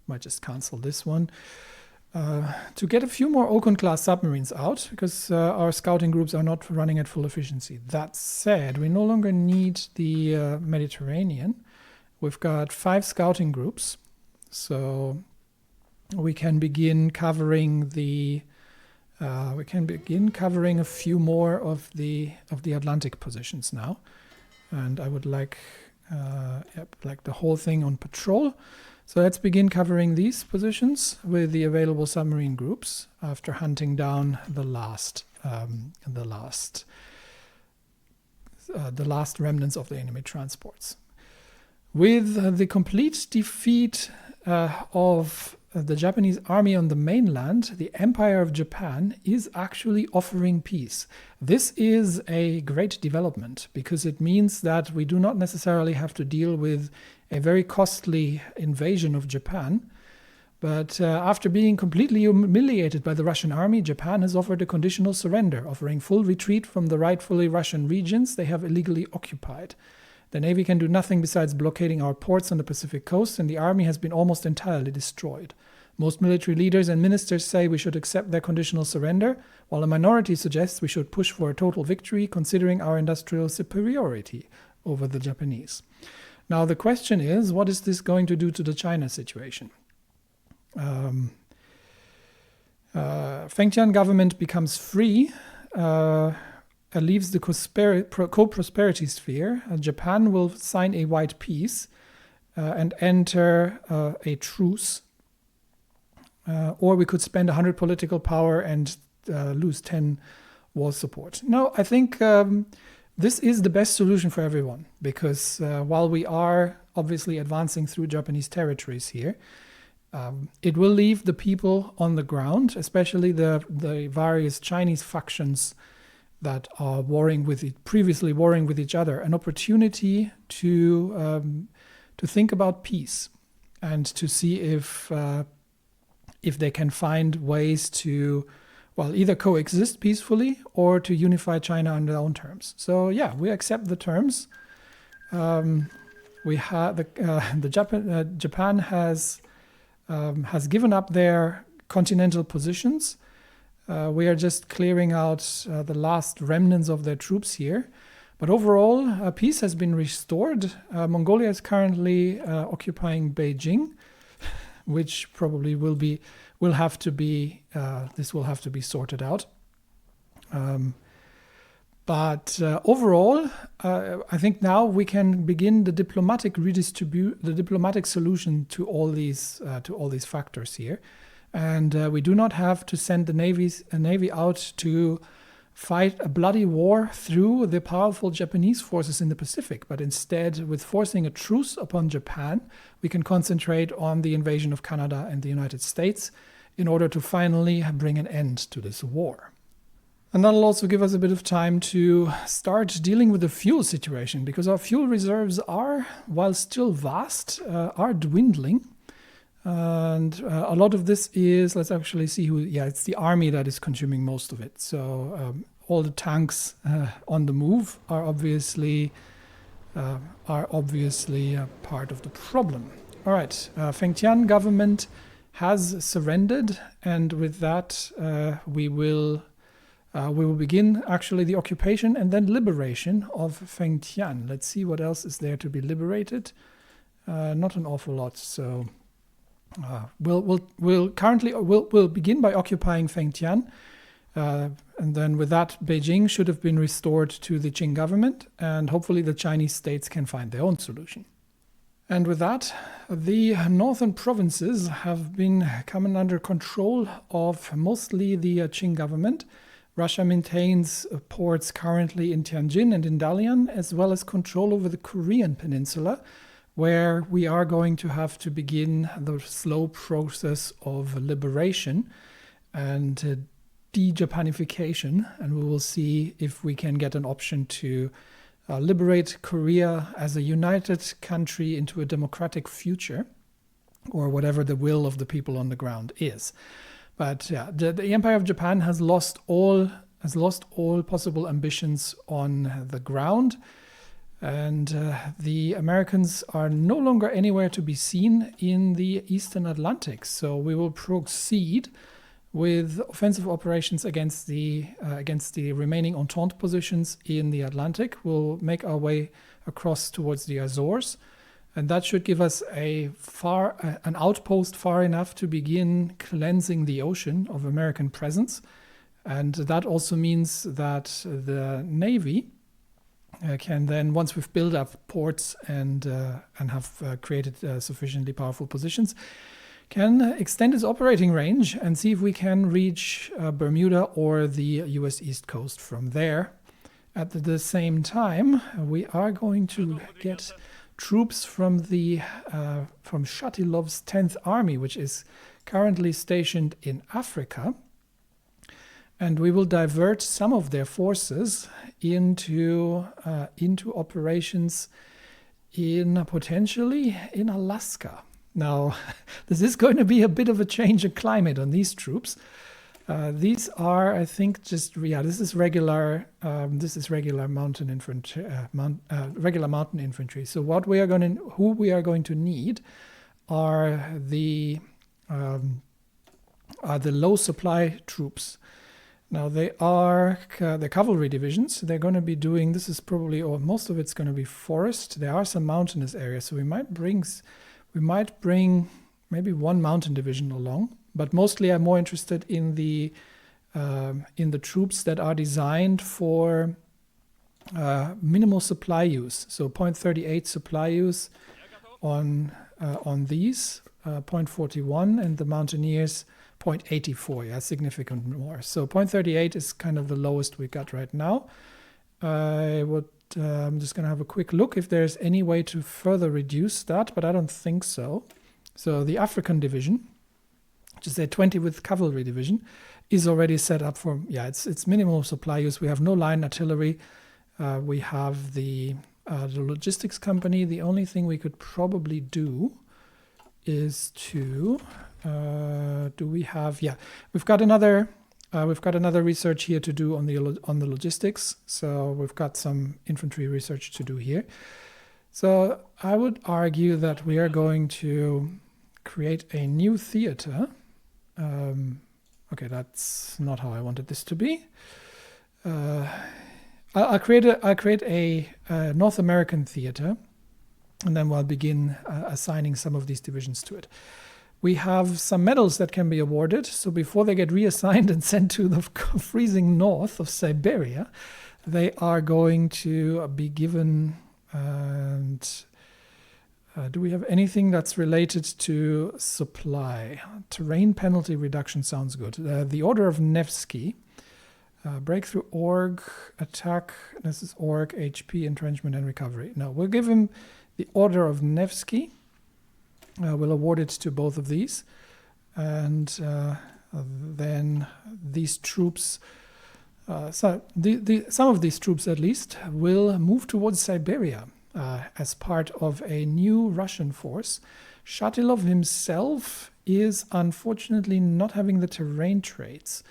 A: Might just cancel this one. To get a few more Okun class submarines out, because our scouting groups are not running at full efficiency. That said, we no longer need the Mediterranean. We've got 5 scouting groups, so we can begin covering a few more of the Atlantic positions now. And I would like the whole thing on patrol. So let's begin covering these positions with the available submarine groups after hunting down the last remnants of the enemy transports. With the complete defeat of the Japanese army on the mainland, the Empire of Japan is actually offering peace. This is a great development, because it means that we do not necessarily have to deal with a very costly invasion of Japan. But after being completely humiliated by the Russian army, Japan has offered a conditional surrender, offering full retreat from the rightfully Russian regions they have illegally occupied. The Navy can do nothing besides blockading our ports on the Pacific coast, and the army has been almost entirely destroyed. Most military leaders and ministers say we should accept their conditional surrender, while a minority suggests we should push for a total victory, considering our industrial superiority over the Japanese. Now, the question is, what is this going to do to the China situation? Fengtian government becomes free, leaves the co-prosperity sphere. Japan will sign a white peace and enter a truce. Or we could spend 100 political power and lose 10 war support. No, I think this is the best solution for everyone, because while we are obviously advancing through Japanese territories here, it will leave the people on the ground, especially the various Chinese factions that are previously warring with each other, an opportunity to think about peace and to see if they can find ways to, well, either coexist peacefully or to unify China on their own terms. So yeah, we accept the terms. We have Japan has given up their continental positions. We are just clearing out the last remnants of their troops here. But overall, peace has been restored. Mongolia is currently occupying Beijing, which probably will have to be sorted out. But overall, I think now we can begin the diplomatic solution to all these factors here. And we do not have to send the Navy out to fight a bloody war through the powerful Japanese forces in the Pacific, but instead, with forcing a truce upon Japan, we can concentrate on the invasion of Canada and the United States in order to finally bring an end to this war. And that'll also give us a bit of time to start dealing with the fuel situation, because our fuel reserves are, while still vast, are dwindling. And a lot of this is, let's actually see it's the army that is consuming most of it. So all the tanks on the move are obviously part of the problem. All right, Fengtian government has surrendered, and with that we will We will begin actually the occupation and then liberation of Fengtian. Let's see what else is there to be liberated. Not an awful lot. So we'll begin by occupying Fengtian, and then with that, Beijing should have been restored to the Qing government, and hopefully the Chinese states can find their own solution. And with that, the northern provinces have been coming under control of mostly the Qing government. Russia maintains ports currently in Tianjin and in Dalian, as well as control over the Korean peninsula, where we are going to have to begin the slow process of liberation and de-Japanification, and we will see if we can get an option to liberate Korea as a united country into a democratic future, or whatever the will of the people on the ground is. But yeah, the Empire of Japan has lost all possible ambitions on the ground, and the Americans are no longer anywhere to be seen in the Eastern Atlantic. So we will proceed with offensive operations against the remaining Entente positions in the Atlantic. We'll make our way across towards the Azores, and that should give us an outpost far enough to begin cleansing the ocean of American presence. And that also means that the Navy can then, once we've built up ports and have created sufficiently powerful positions, can extend its operating range and see if we can reach Bermuda or the US East Coast from there. At the same time, we are going to get troops from Shatilov's 10th Army, which is currently stationed in Africa, and we will divert some of their forces into operations potentially in Alaska. Now, this is going to be a bit of a change of climate on these troops. These are, I think, this is regular mountain infantry. Regular mountain infantry. So who we are going to need are the low supply troops. Now they are the cavalry divisions. They're going to be doing, this is probably, or most of it's going to be forest. There are some mountainous areas, so we might bring maybe one mountain division along. But mostly, I'm more interested in the troops that are designed for minimal supply use. So 0.38 supply use on these, 0.41, and the mountaineers 0.84. Yeah, significant more. So 0.38 is kind of the lowest we got right now. I'm just going to have a quick look if there's any way to further reduce that, but I don't think so. So the African division, which is a 20 with cavalry division, is already set up for, it's minimal supply use. We have no line artillery. We have the logistics company. The only thing we could probably do is to, we've got another research here to do on the logistics. So we've got some infantry research to do here. So I would argue that we are going to create a new theater. Okay, that's not how I wanted this to be. I'll create a North American theater, and then we'll begin assigning some of these divisions to it. We have some medals that can be awarded, so before they get reassigned and sent to the freezing north of Siberia, they are going to be given. And do we have anything that's related to supply? Terrain penalty reduction sounds good. The Order of Nevsky, breakthrough org, attack, this is org, HP, entrenchment, and recovery. No, we'll give him the Order of Nevsky. We'll award it to both of these. And then these troops, some of these troops at least, will move towards Siberia as part of a new Russian force. Shatilov himself is unfortunately not having the terrain traits.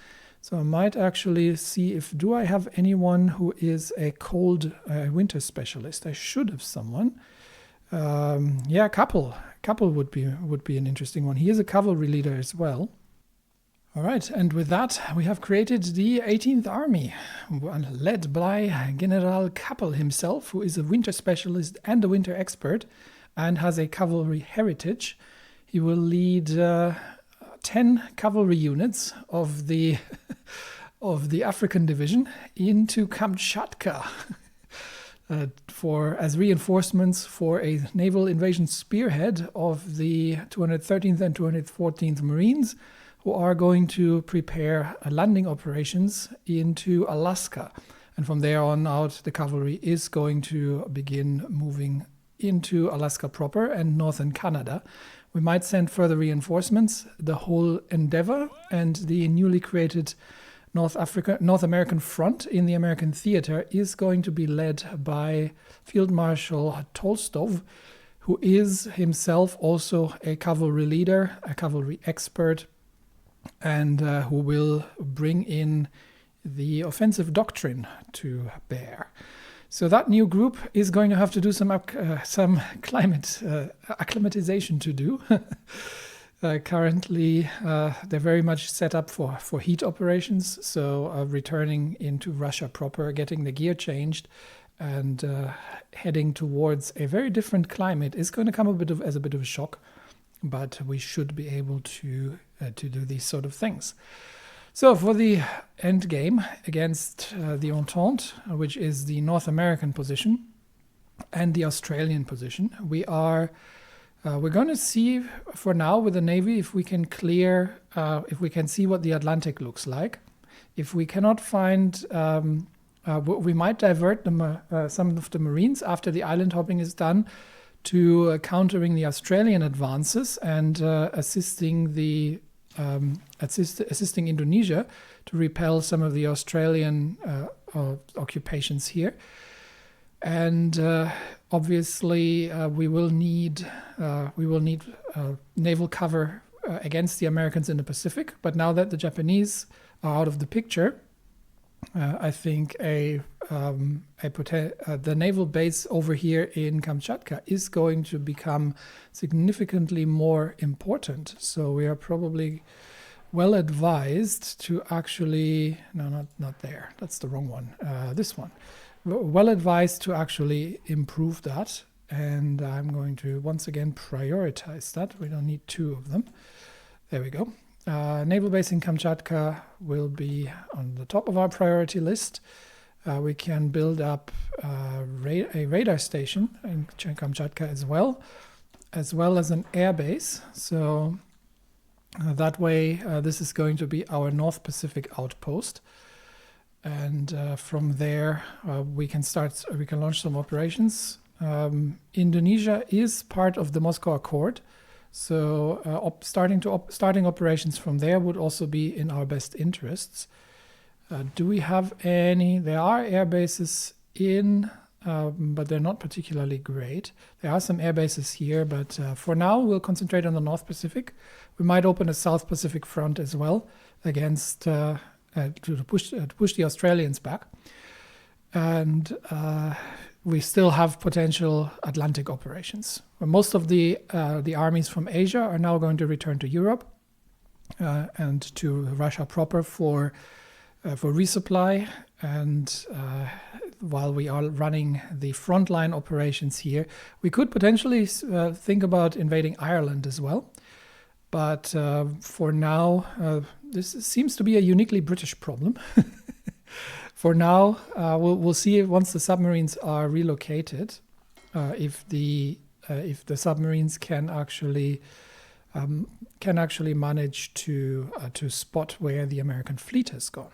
A: So I might actually see do I have anyone who is a cold winter specialist? I should have someone. Kappel would be an interesting one. He is a cavalry leader as well. All right, and with that, we have created the 18th Army, led by General Kappel himself, who is a winter specialist and a winter expert, and has a cavalry heritage. He will lead 10 cavalry units of the of the African division into Kamchatka as reinforcements for a naval invasion spearhead of the 213th and 214th Marines, who are going to prepare landing operations into Alaska. And from there on out, the cavalry is going to begin moving into Alaska proper and northern Canada. We might send further reinforcements. The whole endeavor and the newly created North American front in the American theater is going to be led by Field Marshal Tolstov, who is himself also a cavalry leader, a cavalry expert, and who will bring in the offensive doctrine to bear. So that new group is going to have to do some climate acclimatization to do. Currently, they're very much set up for heat operations, so returning into Russia proper, getting the gear changed, and heading towards a very different climate is going to come as a bit of a shock. But we should be able to do these sort of things. So for the end game against the Entente, which is the North American position and the Australian position, we're going to see for now with the Navy if we can if we can see what the Atlantic looks like. If we cannot find, we might divert some of the Marines after the island hopping is done to countering the Australian advances and assisting Indonesia to repel some of the Australian occupations here. And obviously, we will need naval cover against the Americans in the Pacific. But now that the Japanese are out of the picture, I think the naval base over here in Kamchatka is going to become significantly more important. So we are probably well advised to actually, no, not there. That's the wrong one. This one. Well advised to actually improve that. And I'm going to once again prioritize that. We don't need two of them. There we go. Naval base in Kamchatka will be on the top of our priority list. We can build up a radar station in Kamchatka as well as an air base. So that way, this is going to be our North Pacific outpost. And from there, we can launch some operations. Indonesia is part of the Moscow Accord. So starting operations from there would also be in our best interests. Do we have any? There are air bases but they're not particularly great. There are some air bases here, but for now we'll concentrate on the North Pacific. We might open a South Pacific front as well against to push the Australians back. And we still have potential Atlantic operations. Most of the armies from Asia are now going to return to Europe and to Russia proper for resupply. And while we are running the frontline operations here, we could potentially think about invading Ireland as well. But for now, this seems to be a uniquely British problem. For now, we'll see once the submarines are relocated, if the submarines can actually manage to spot where the American fleet has gone.